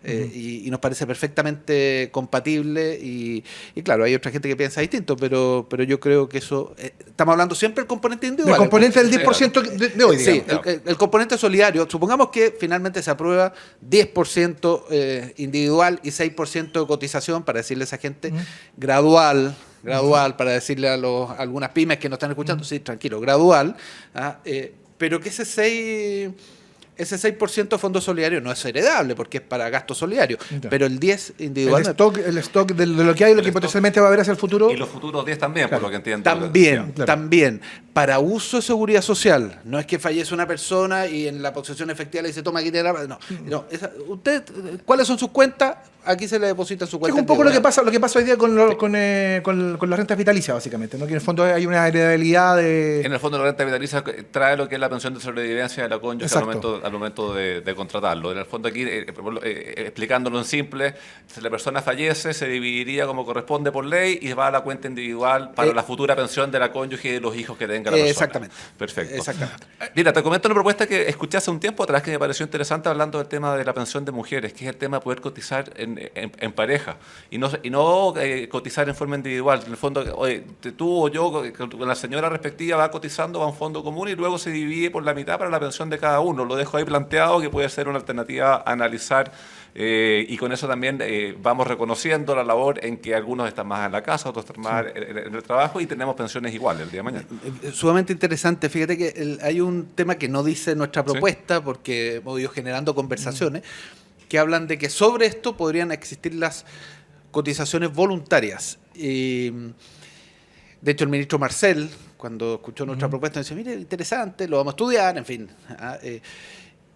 Y nos parece perfectamente compatible y claro, hay otra gente que piensa distinto, pero yo creo que eso... estamos hablando siempre del componente individual. El componente del 10% de hoy, digamos. Sí, el componente solidario. Supongamos que finalmente se aprueba 10% individual y 6% de cotización, para decirle a esa gente, gradual, para decirle a algunas pymes que nos están escuchando, sí, tranquilo, gradual, pero que ese 6% de fondo solidario no es heredable porque es para gasto solidario, pero el 10 individual... El stock de lo que hay, lo que potencialmente va a haber hacia el futuro. Y los futuros 10 también, Claro. por lo que entiendo. También. Para uso de seguridad social. No es que fallece una persona y en la posesión efectiva le dice, toma, aquí tiene la... No. Usted, ¿cuáles son sus cuentas? Aquí se le deposita en su cuenta. Es un poco lo que pasa hoy día con las rentas vitalicias, básicamente, ¿no? Que en el fondo hay una heredabilidad de... En el fondo la renta vitalicia trae lo que es la pensión de sobrevivencia de la cónyuge al momento de contratarlo. En el fondo aquí, explicándolo en simple, si la persona fallece, se dividiría como corresponde por ley y va a la cuenta individual para la futura pensión de la cónyuge y de los hijos que tenga la persona. Exactamente. Perfecto. Exactamente. Mira, te comento una propuesta que escuché hace un tiempo atrás que me pareció interesante hablando del tema de la pensión de mujeres, que es el tema de poder cotizar en pareja y no cotizar en forma individual. En el fondo, oye, tú o yo, con la señora respectiva va cotizando, va a un fondo común y luego se divide por la mitad para la pensión de cada uno. Lo dejo ahí planteado, que puede ser una alternativa a analizar y con eso también vamos reconociendo la labor en que algunos están más en la casa, otros están más en el trabajo y tenemos pensiones iguales el día de mañana. Sumamente interesante. Fíjate que hay un tema que no dice nuestra propuesta porque hemos ido generando conversaciones que hablan de que sobre esto podrían existir las cotizaciones voluntarias. Y, de hecho, el ministro Marcel, cuando escuchó nuestra propuesta, dice, mire, interesante, lo vamos a estudiar, en fin.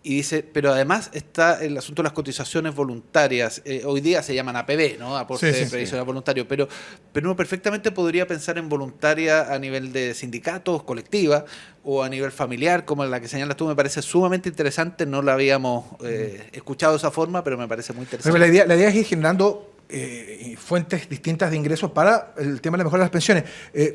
Y dice, pero además está el asunto de las cotizaciones voluntarias. Hoy día se llaman APB, ¿no? Aporte previsional voluntario, pero uno perfectamente podría pensar en voluntaria a nivel de sindicatos, colectiva, o a nivel familiar, como la que señalas tú, me parece sumamente interesante. No la habíamos escuchado de esa forma, pero me parece muy interesante. Pero la idea es ir generando fuentes distintas de ingresos para el tema de la mejora de las pensiones.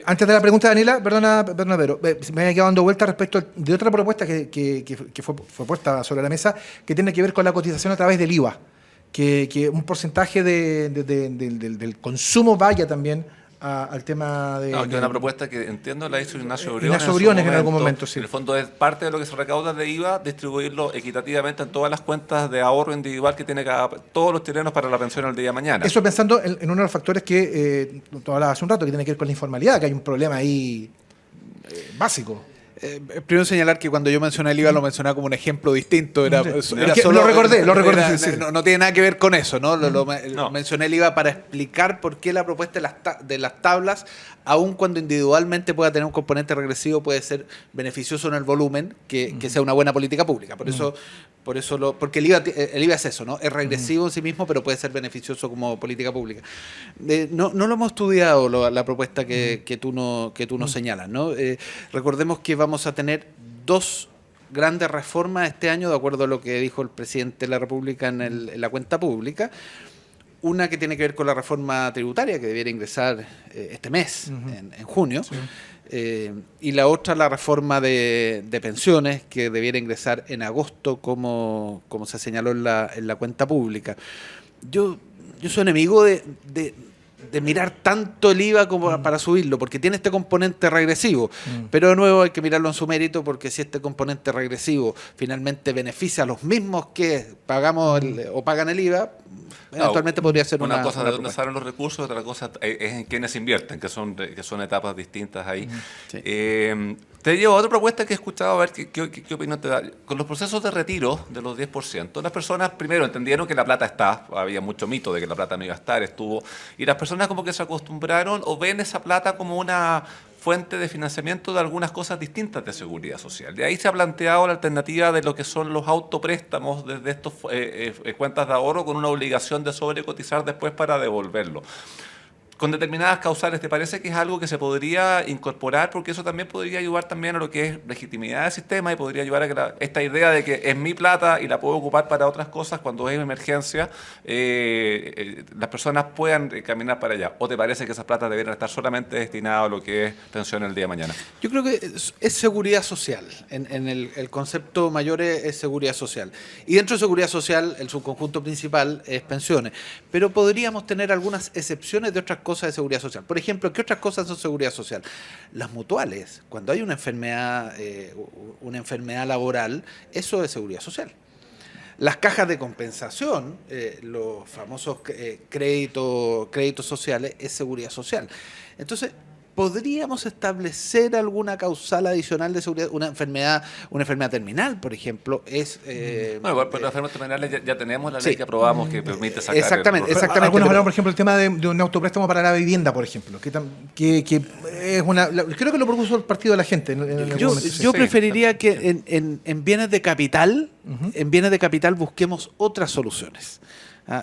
Antes de la pregunta de Daniela, perdona Pedro, me había quedado dando vuelta respecto de otra propuesta que fue puesta sobre la mesa, que tiene que ver con la cotización a través del IVA, que un porcentaje del consumo vaya también al tema de... No, que es una propuesta que entiendo la hizo Ignacio Briones. Ignacio Briones en algún momento, sí. En el fondo es parte de lo que se recauda de IVA, distribuirlo equitativamente en todas las cuentas de ahorro individual que tiene todos los chilenos para la pensión el día de mañana. Eso pensando en uno de los factores que tú hablabas hace un rato, que tiene que ver con la informalidad, que hay un problema ahí básico. Primero señalar que cuando yo mencioné el IVA lo mencionaba como un ejemplo distinto. Era Lo recordé. No tiene nada que ver con eso, ¿no? No. Mencioné el IVA para explicar por qué la propuesta de las tablas, aun cuando individualmente pueda tener un componente regresivo, puede ser beneficioso en el volumen, que sea una buena política pública. Porque el IVA es eso, ¿no? Es regresivo en sí mismo, pero puede ser beneficioso como política pública. No lo hemos estudiado la propuesta que tú nos señalas, ¿no? Recordemos que vamos a tener 2 grandes reformas este año, de acuerdo a lo que dijo el presidente de la República en la cuenta pública. Una que tiene que ver con la reforma tributaria, que debiera ingresar este mes, en junio. Sí. Y la otra, la reforma de pensiones, que debiera ingresar en agosto, como se señaló en la cuenta pública. Yo soy enemigo de mirar tanto el IVA como para subirlo, porque tiene este componente regresivo. Pero de nuevo hay que mirarlo en su mérito, porque si este componente regresivo finalmente beneficia a los mismos que pagamos o pagan el IVA, eventualmente podría ser una cosa de dónde propuesta. salen los recursos, otra cosa es en quienes invierten, que son etapas distintas ahí. Sí. Te llevo a otra propuesta que he escuchado, a ver qué opinión te da. Con los procesos de retiro de los 10%, las personas primero entendieron que la plata está, había mucho mito de que la plata no iba a estar, y las personas como que se acostumbraron o ven esa plata como una fuente de financiamiento de algunas cosas distintas de seguridad social. De ahí se ha planteado la alternativa de lo que son los autopréstamos desde estos cuentas de ahorro con una obligación de sobrecotizar después para devolverlo. Con determinadas causales, ¿te parece que es algo que se podría incorporar? Porque eso también podría ayudar también a lo que es legitimidad del sistema y podría ayudar a que esta idea de que es mi plata y la puedo ocupar para otras cosas cuando es emergencia, las personas puedan caminar para allá. ¿O te parece que esas platas deberían estar solamente destinadas a lo que es pensión el día de mañana? Yo creo que es seguridad social. En el concepto mayor es seguridad social. Y dentro de seguridad social, el subconjunto principal es pensiones. Pero podríamos tener algunas excepciones de otras cosas de seguridad social. Por ejemplo, ¿qué otras cosas son seguridad social? Las mutuales. Cuando hay una enfermedad laboral, eso es seguridad social. Las cajas de compensación, los famosos créditos sociales, es seguridad social. Entonces, ¿podríamos establecer alguna causal adicional de seguridad? Una enfermedad terminal, por ejemplo, es... bueno, igual, pero las enfermedades terminales ya tenemos la ley que aprobamos que permite sacar... Exactamente. Algunos hablan, por ejemplo, el tema de un autopréstamo para la vivienda, por ejemplo, que es creo que lo propuso el Partido de la Gente. Yo preferiría que en bienes de capital, busquemos otras soluciones.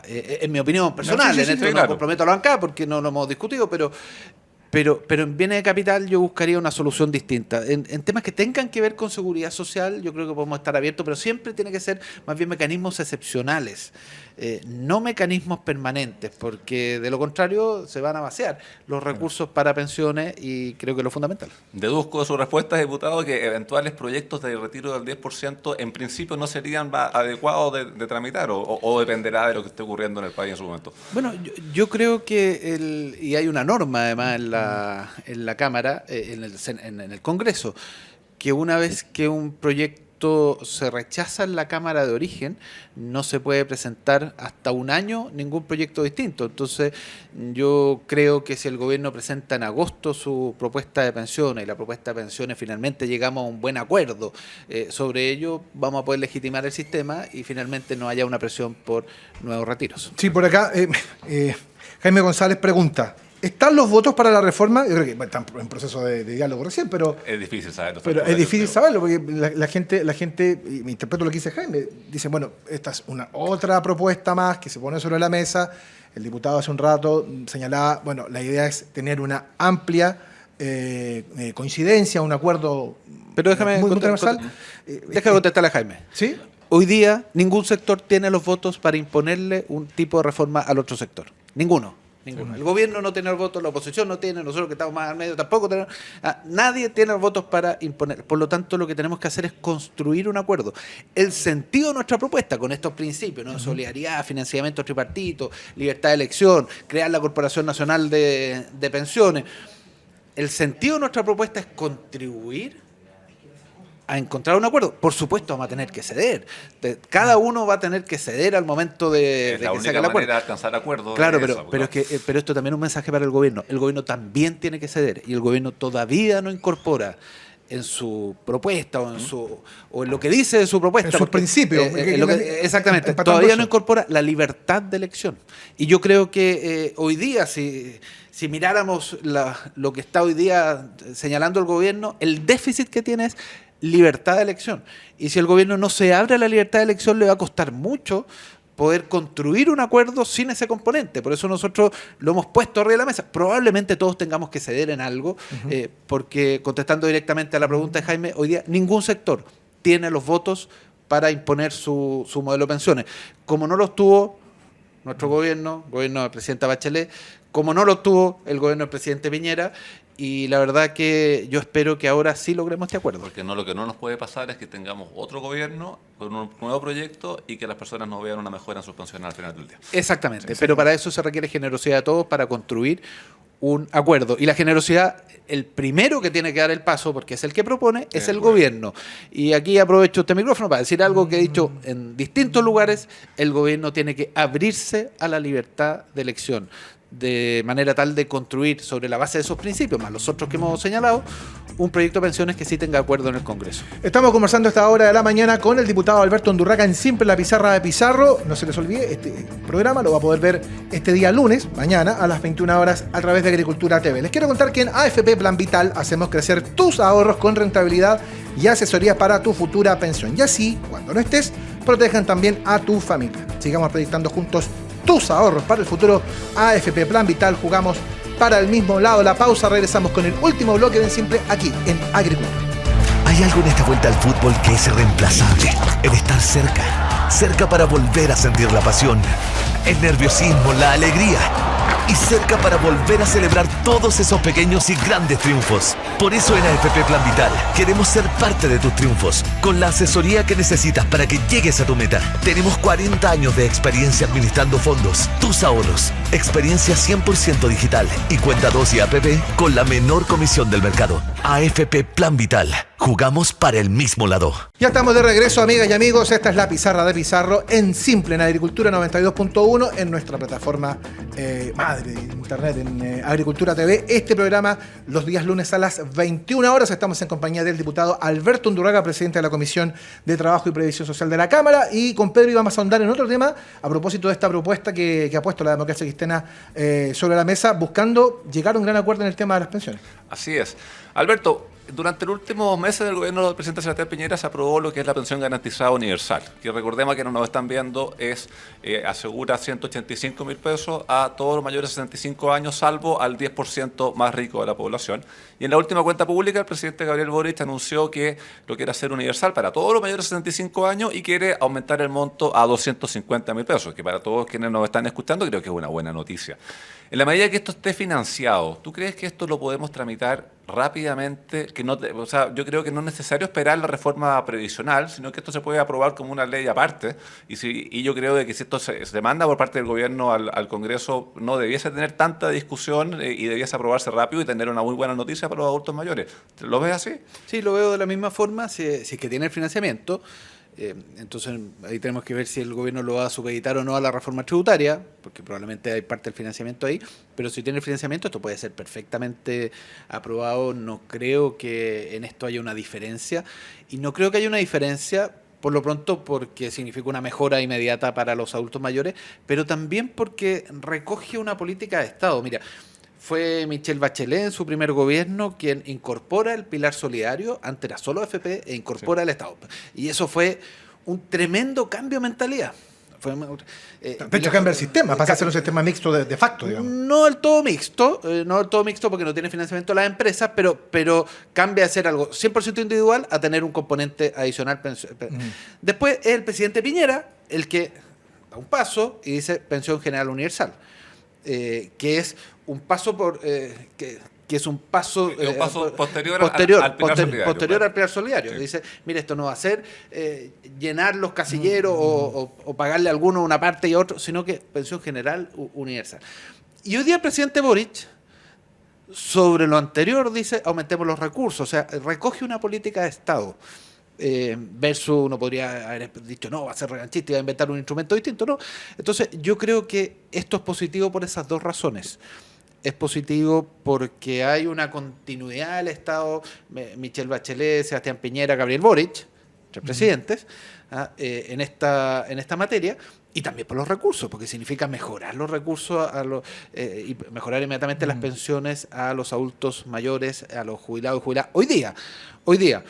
En mi opinión personal, no comprometo a la bancada porque no lo hemos discutido, pero en bienes de capital yo buscaría una solución distinta. En temas que tengan que ver con seguridad social, yo creo que podemos estar abiertos, pero siempre tiene que ser más bien mecanismos excepcionales, no mecanismos permanentes, porque de lo contrario se van a vaciar los recursos para pensiones y creo que es lo fundamental. Deduzco de su respuesta, diputado, que eventuales proyectos de retiro del 10% en principio no serían adecuados de tramitar o dependerá de lo que esté ocurriendo en el país en su momento. Bueno, yo creo que y hay una norma además en la Cámara, en el Congreso, que una vez que un proyecto se rechaza en la Cámara de origen, no se puede presentar hasta un año ningún proyecto distinto. Entonces, yo creo que si el gobierno presenta en agosto su propuesta de pensiones y la propuesta de pensiones finalmente llegamos a un buen acuerdo sobre ello, vamos a poder legitimar el sistema y finalmente no haya una presión por nuevos retiros. Sí, por acá Jaime González pregunta: ¿están los votos para la reforma? Yo creo que están en proceso de diálogo recién, pero... Es difícil saberlo. Pero es difícil saberlo, porque la gente, y me interpreto lo que dice Jaime, dice, bueno, esta es otra propuesta más que se pone sobre la mesa. El diputado hace un rato señalaba, bueno, la idea es tener una amplia coincidencia, un acuerdo pero déjame muy transversal. Déjame contestarle a Jaime. ¿Sí? Hoy día ningún sector tiene los votos para imponerle un tipo de reforma al otro sector. Ninguno. Ninguno. El gobierno no tiene los votos, la oposición no tiene, nosotros que estamos más al medio tampoco tenemos. Nadie tiene los votos para imponer. Por lo tanto, lo que tenemos que hacer es construir un acuerdo. El sentido de nuestra propuesta, con estos principios, ¿no? Solidaridad, financiamiento tripartito, libertad de elección, crear la Corporación Nacional de Pensiones. El sentido de nuestra propuesta es contribuir a encontrar un acuerdo. Por supuesto vamos a tener que ceder. Cada uno va a tener que ceder al momento de que se haga el acuerdo. De alcanzar acuerdos. Claro, pero esto también es un mensaje para el gobierno. El gobierno también tiene que ceder y el gobierno todavía no incorpora en su propuesta o en lo que dice de su propuesta. En sus principios. Exactamente. Todavía no incorpora la libertad de elección. Y yo creo que hoy día, si miráramos lo que está hoy día señalando el gobierno, el déficit que tiene es libertad de elección. Y si el gobierno no se abre a la libertad de elección, le va a costar mucho poder construir un acuerdo sin ese componente. Por eso nosotros lo hemos puesto arriba de la mesa. Probablemente todos tengamos que ceder en algo, porque contestando directamente a la pregunta de Jaime, hoy día ningún sector tiene los votos para imponer su modelo de pensiones. Como no los tuvo nuestro gobierno del presidente Bachelet, como no lo tuvo el gobierno del presidente Piñera, y la verdad que yo espero que ahora sí logremos este acuerdo. Porque lo que no nos puede pasar es que tengamos otro gobierno con un nuevo proyecto y que las personas no vean una mejora en sus pensiones al final del día. Exactamente, pero para eso se requiere generosidad de todos para construir un acuerdo. Y la generosidad, el primero que tiene que dar el paso, porque es el que propone, es el gobierno. Y aquí aprovecho este micrófono para decir algo que he dicho en distintos lugares: el gobierno tiene que abrirse a la libertad de elección, de manera tal de construir sobre la base de esos principios, más los otros que hemos señalado, un proyecto de pensiones que sí tenga acuerdo en el Congreso. Estamos conversando a esta hora de la mañana con el diputado Alberto Undurraga en Simple, la pizarra de Pizarro. No se les olvide, este programa lo va a poder ver este día lunes, mañana, a las 21 horas, a través de Agricultura TV. Les quiero contar que en AFP Plan Vital hacemos crecer tus ahorros con rentabilidad y asesorías para tu futura pensión. Y así, cuando no estés, protejan también a tu familia. Sigamos proyectando juntos tus ahorros para el futuro. AFP Plan Vital, jugamos para el mismo lado. La pausa, regresamos con el último bloque de Simple aquí en Agricultura. Hay algo en esta vuelta al fútbol que es irreemplazable. El estar cerca. Cerca para volver a sentir la pasión, el nerviosismo, la alegría. Y cerca para volver a celebrar todos esos pequeños y grandes triunfos. Por eso en AFP Plan Vital queremos ser parte de tus triunfos, con la asesoría que necesitas para que llegues a tu meta. Tenemos 40 años de experiencia administrando fondos, tus ahorros, experiencia 100% digital y cuenta 2 y APP con la menor comisión del mercado. AFP Plan Vital. Jugamos para el mismo lado. Ya estamos de regreso, amigas y amigos. Esta es la pizarra de Pizarro en Simple, en Agricultura 92.1, en nuestra plataforma madre de internet, en Agricultura TV. Este programa los días lunes a las 21 horas. Estamos en compañía del diputado Alberto Undurraga, presidente de la Comisión de Trabajo y Previsión Social de la Cámara. Y con Pedro íbamos a ahondar en otro tema a propósito de esta propuesta que ha puesto la democracia cristiana sobre la mesa, buscando llegar a un gran acuerdo en el tema de las pensiones. Así es. Alberto, durante los últimos meses del gobierno del presidente Sebastián Piñera se aprobó lo que es la pensión garantizada universal, que recordemos que no nos están viendo, asegura 185.000 pesos a todos los mayores de 65 años, salvo al 10% más rico de la población. Y en la última cuenta pública, el presidente Gabriel Boric anunció que lo quiere hacer universal para todos los mayores de 65 años y quiere aumentar el monto a 250.000 pesos, que para todos quienes nos están escuchando creo que es una buena noticia. En la medida que esto esté financiado, ¿tú crees que esto lo podemos tramitar rápidamente? Yo creo que no es necesario esperar la reforma previsional, sino que esto se puede aprobar como una ley aparte. Y yo creo de que si esto se manda por parte del gobierno al Congreso, no debiese tener tanta discusión y debiese aprobarse rápido y tener una muy buena noticia para los adultos mayores. ¿Lo ves así? Sí, lo veo de la misma forma, si es que tiene el financiamiento. Entonces ahí tenemos que ver si el gobierno lo va a supeditar o no a la reforma tributaria, porque probablemente hay parte del financiamiento ahí, pero si tiene el financiamiento esto puede ser perfectamente aprobado. No creo que en esto haya una diferencia, y no creo que haya una diferencia por lo pronto porque significa una mejora inmediata para los adultos mayores, pero también porque recoge una política de Estado. Mira, fue Michelle Bachelet en su primer gobierno quien incorpora el pilar solidario, antes era solo AFP, e incorpora el Estado. Y eso fue un tremendo cambio de mentalidad. De hecho, cambia el sistema, pasa a ser un sistema mixto de facto, digamos. No del todo mixto, porque no tiene financiamiento las empresas, pero cambia de ser algo 100% individual a tener un componente adicional. Después es el presidente Piñera el que da un paso y dice pensión general universal. que es un paso que es un paso, posterior al pilar solidario. Posterior al pilar solidario. Sí. Dice, mire, esto no va a ser llenar los casilleros o pagarle a alguno una parte y a otro, sino que pensión general universal. Y hoy día el presidente Boric, sobre lo anterior, dice, aumentemos los recursos, o sea, recoge una política de Estado. Versus uno podría haber dicho no, va a ser revanchista y va a inventar un instrumento distinto, no. Entonces yo creo que esto es positivo por esas dos razones. Es positivo porque hay una continuidad del Estado, Michelle Bachelet, Sebastián Piñera, Gabriel Boric, tres presidentes, en esta materia, y también por los recursos, porque significa mejorar los recursos y mejorar inmediatamente las pensiones a los adultos mayores, a los jubilados y jubiladas. Hoy día,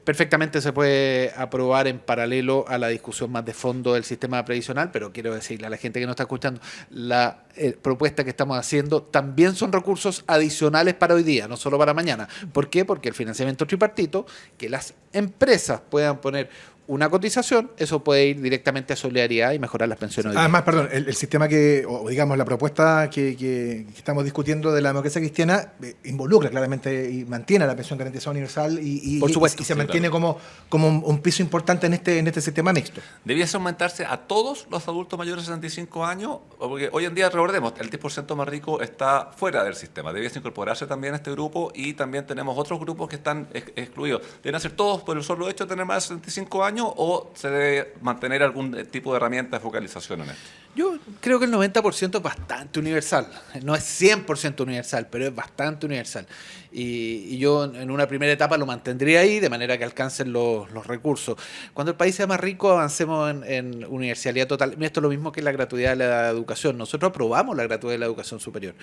perfectamente se puede aprobar en paralelo a la discusión más de fondo del sistema previsional, pero quiero decirle a la gente que nos está escuchando, la propuesta que estamos haciendo también son recursos adicionales para hoy día, no solo para mañana. ¿Por qué? Porque el financiamiento tripartito, que las empresas puedan poner una cotización, eso puede ir directamente a solidaridad y mejorar las pensiones. Además, perdón, el sistema o digamos la propuesta que estamos discutiendo de la democracia cristiana involucra claramente y mantiene a la pensión garantizada universal y por supuesto, y se mantiene como un piso importante en este sistema mixto. ¿Debiese aumentarse a todos los adultos mayores de 65 años? Porque hoy en día, recordemos, el 10% más rico está fuera del sistema. Debiese incorporarse también a este grupo y también tenemos otros grupos que están excluidos. ¿Deben ser todos por el solo hecho de tener más de 65 años o se debe mantener algún tipo de herramienta de focalización en esto? Yo creo que el 90% es bastante universal. No es 100% universal, pero es bastante universal. Y yo en una primera etapa lo mantendría ahí, de manera que alcancen los recursos. Cuando el país sea más rico, avancemos en universalidad total. Mira, esto es lo mismo que la gratuidad de la educación. Nosotros aprobamos la gratuidad de la educación superior.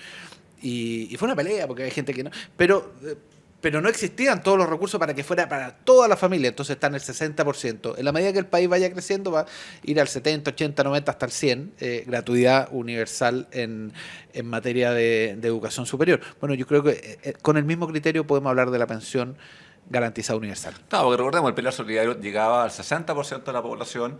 Y fue una pelea, porque hay gente que no... Pero no existían todos los recursos para que fuera para toda la familia, entonces está en el 60%. En la medida que el país vaya creciendo va a ir al 70, 80, 90, hasta el 100%, gratuidad universal en materia de educación superior. Bueno, yo creo que con el mismo criterio podemos hablar de la pensión garantizada universal. Claro, porque recordemos, el pilar solidario llegaba al 60% de la población.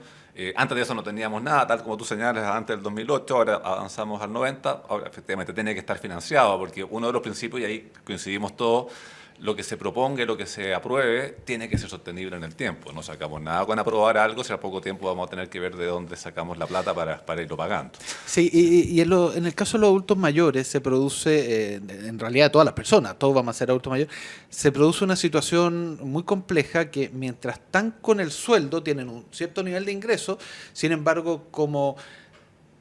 Antes de eso no teníamos nada, tal como tú señalas, antes del 2008, ahora avanzamos al 90%. Ahora, efectivamente, tiene que estar financiado, porque uno de los principios, y ahí coincidimos todos, lo que se proponga y lo que se apruebe tiene que ser sostenible en el tiempo. No sacamos nada con aprobar algo si a poco tiempo vamos a tener que ver de dónde sacamos la plata para irlo pagando. Sí, y en el caso de los adultos mayores se produce, en realidad todas las personas, todos vamos a ser adultos mayores, se produce una situación muy compleja que mientras están con el sueldo tienen un cierto nivel de ingreso, sin embargo, como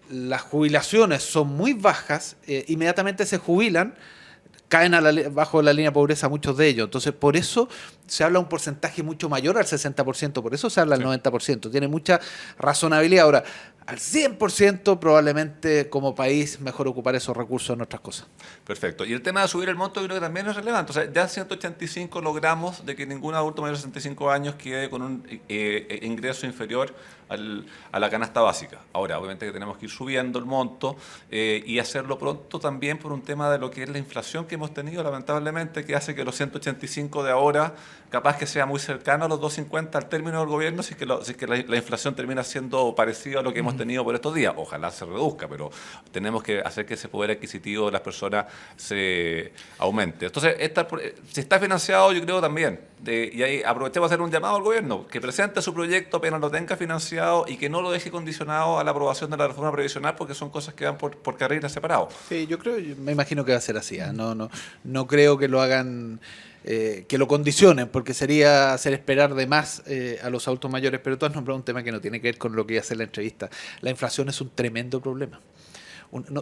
las jubilaciones son muy bajas, inmediatamente se jubilan, caen bajo la línea de pobreza muchos de ellos. Entonces, por eso se habla un porcentaje mucho mayor al 60%, por eso se habla del 90%. Tiene mucha razonabilidad. Ahora, al 100% probablemente como país mejor ocupar esos recursos en otras cosas. Perfecto. Y el tema de subir el monto yo creo que también es relevante. O sea, ya en 185 logramos de que ningún adulto mayor de 65 años quede con un ingreso inferior a la canasta básica. Ahora, obviamente que tenemos que ir subiendo el monto y hacerlo pronto también por un tema de lo que es la inflación que hemos tenido, lamentablemente, que hace que los 185 de ahora capaz que sea muy cercano a los 250 al término del gobierno si es que la inflación termina siendo parecida a lo que hemos tenido por estos días. Ojalá se reduzca, pero tenemos que hacer que ese poder adquisitivo de las personas se aumente. Entonces, si está financiado, yo creo también, y ahí aprovechemos a hacer un llamado al gobierno, que presente su proyecto apenas lo tenga financiado y que no lo deje condicionado a la aprobación de la reforma previsional, porque son cosas que van por carriles separados. Sí, me imagino que va a ser así. No creo que lo hagan... que lo condicionen, porque sería hacer esperar de más a los adultos mayores, pero tú has nombrado un tema que no tiene que ver con lo que iba a ser la entrevista. La inflación es un tremendo problema.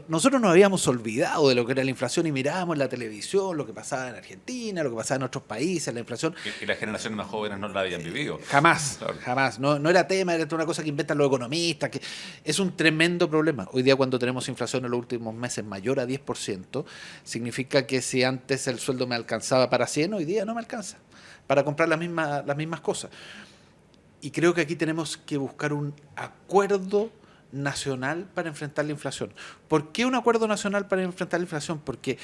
Nosotros nos habíamos olvidado de lo que era la inflación y mirábamos en la televisión lo que pasaba en Argentina, lo que pasaba en otros países, la inflación. Y las generaciones más jóvenes no la habían vivido. Jamás, Claro. jamás. No era tema, era una cosa que inventan los economistas. Que es un tremendo problema. Hoy día cuando tenemos inflación en los últimos meses mayor a 10%, significa que si antes el sueldo me alcanzaba para 100, hoy día no me alcanza para comprar las mismas cosas. Y creo que aquí tenemos que buscar un acuerdo nacional para enfrentar la inflación. ¿Por qué un acuerdo nacional para enfrentar la inflación? Porque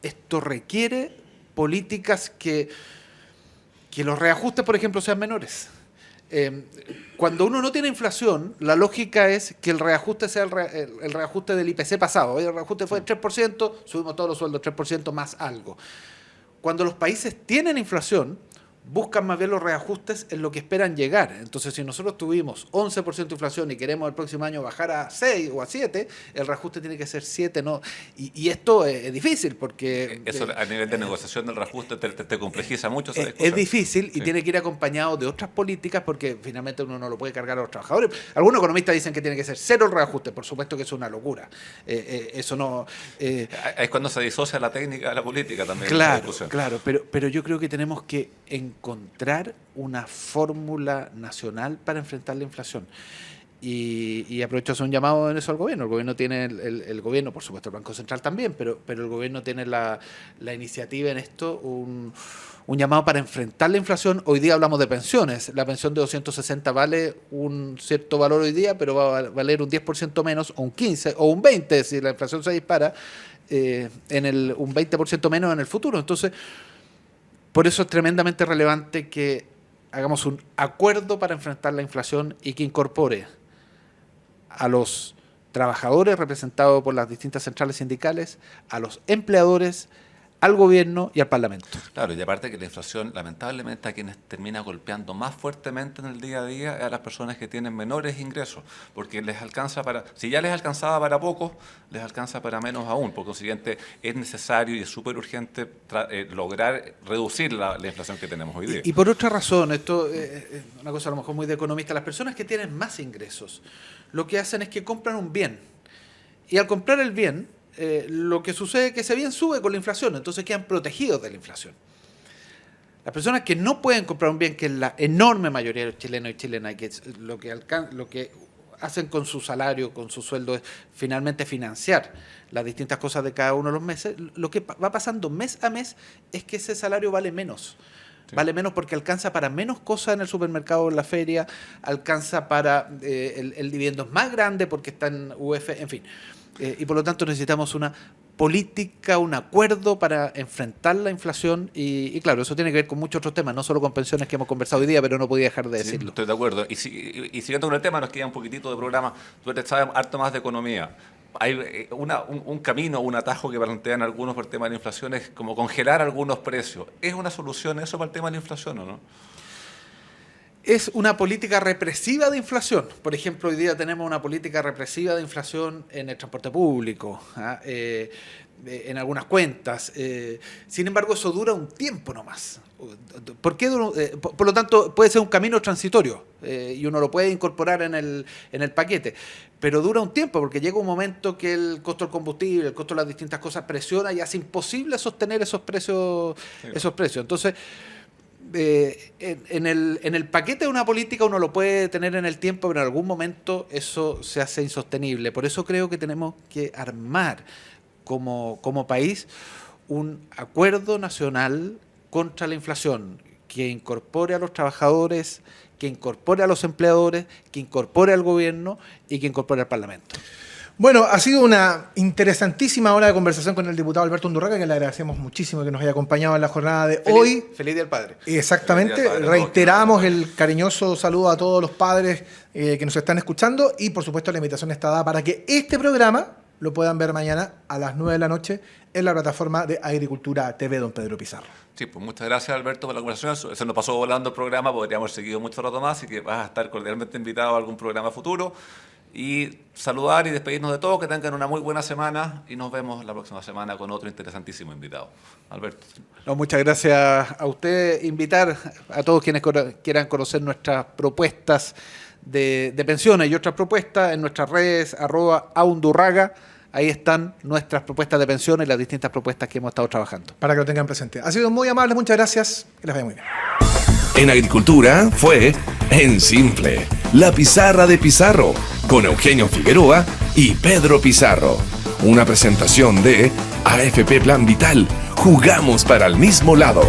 esto requiere políticas que los reajustes, por ejemplo, sean menores. Cuando uno no tiene inflación, la lógica es que el reajuste sea el reajuste del IPC pasado. Hoy el reajuste fue de 3%, subimos todos los sueldos 3% más algo. Cuando los países tienen inflación, buscan más bien los reajustes en lo que esperan llegar. Entonces, si nosotros tuvimos 11% de inflación y queremos el próximo año bajar a 6 o a 7, el reajuste tiene que ser 7, ¿no? Y esto es difícil porque... Eso a nivel de negociación del reajuste te complejiza mucho esa discusión. Es difícil y tiene que ir acompañado de otras políticas porque finalmente uno no lo puede cargar a los trabajadores. Algunos economistas dicen que tiene que ser 0 el reajuste. Por supuesto que es una locura. Eso no... es cuando se disocia la técnica de la política también. Claro, pero yo creo que tenemos que encontrar una fórmula nacional para enfrentar la inflación. Y aprovecho a hacer un llamado en eso al gobierno. El gobierno tiene, el gobierno, por supuesto el Banco Central también, pero el gobierno tiene la iniciativa en esto, un llamado para enfrentar la inflación. Hoy día hablamos de pensiones. La pensión de 260 vale un cierto valor hoy día, pero va a valer un 10% menos, o un 15%, o un 20% si la inflación se dispara, un 20% menos en el futuro. Entonces, por eso es tremendamente relevante que hagamos un acuerdo para enfrentar la inflación y que incorpore a los trabajadores representados por las distintas centrales sindicales, a los empleadores, al gobierno y al Parlamento. Claro, y aparte que la inflación, lamentablemente, a quienes termina golpeando más fuertemente en el día a día es a las personas que tienen menores ingresos, porque les alcanza si ya les alcanzaba para poco, les alcanza para menos aún. Por consiguiente, es necesario y es súper urgente lograr reducir la inflación que tenemos hoy día. Y por otra razón, esto es una cosa a lo mejor muy de economista, las personas que tienen más ingresos, lo que hacen es que compran un bien, y al comprar el bien, lo que sucede es que ese bien sube con la inflación, entonces quedan protegidos de la inflación. Las personas que no pueden comprar un bien, que es la enorme mayoría de los chilenos y chilenas, que es lo que hacen con su salario, con su sueldo, es finalmente financiar las distintas cosas de cada uno de los meses, lo que va pasando mes a mes es que ese salario vale menos. Sí. Vale menos porque alcanza para menos cosas en el supermercado o en la feria, alcanza para el dividendo es más grande porque está en UF, en fin. Y por lo tanto necesitamos una política, un acuerdo para enfrentar la inflación y claro, eso tiene que ver con muchos otros temas, no solo con pensiones que hemos conversado hoy día, pero no podía dejar de decirlo. Sí, estoy de acuerdo. Y siguiendo con el tema, nos queda un poquitito de programa, tú sabes harto más de economía. Hay un camino, un atajo que plantean algunos por el tema de la inflación, es como congelar algunos precios. ¿Es una solución eso para el tema de la inflación o no? Es una política represiva de inflación. Por ejemplo, hoy día tenemos una política represiva de inflación en el transporte público, en algunas cuentas. Sin embargo, eso dura un tiempo nomás. ¿Por qué por lo tanto, puede ser un camino transitorio y uno lo puede incorporar en el paquete. Pero dura un tiempo porque llega un momento que el costo del combustible, el costo de las distintas cosas presiona y hace imposible sostener esos precios. Sí. Esos precios. Entonces, en el paquete de una política uno lo puede tener en el tiempo, pero en algún momento eso se hace insostenible. Por eso creo que tenemos que armar como país un acuerdo nacional contra la inflación que incorpore a los trabajadores, que incorpore a los empleadores, que incorpore al gobierno y que incorpore al Parlamento. Bueno, ha sido una interesantísima hora de conversación con el diputado Alberto Undurraga, que le agradecemos muchísimo que nos haya acompañado en la jornada de hoy. Feliz Día del Padre. Exactamente. Día del Padre. Reiteramos el cariñoso saludo a todos los padres que nos están escuchando y, por supuesto, la invitación está dada para que este programa lo puedan ver mañana a las 9 de la noche en la plataforma de Agricultura TV, don Pedro Pizarro. Sí, pues muchas gracias, Alberto, por la conversación. Se nos pasó volando el programa, podríamos haber seguido mucho rato más, así que vas a estar cordialmente invitado a algún programa futuro. Y saludar y despedirnos de todos, que tengan una muy buena semana y nos vemos la próxima semana con otro interesantísimo invitado. Alberto. No, muchas gracias a usted. Invitar a todos quienes quieran conocer nuestras propuestas de pensiones y otras propuestas en nuestras redes, @aundurraga. Ahí están nuestras propuestas de pensiones y las distintas propuestas que hemos estado trabajando. Para que lo tengan presente. Ha sido muy amable, muchas gracias. Que les vaya muy bien. En Agricultura fue En Simple, la pizarra de Pizarro, con Eugenio Figueroa y Pedro Pizarro. Una presentación de AFP Plan Vital. Jugamos para el mismo lado.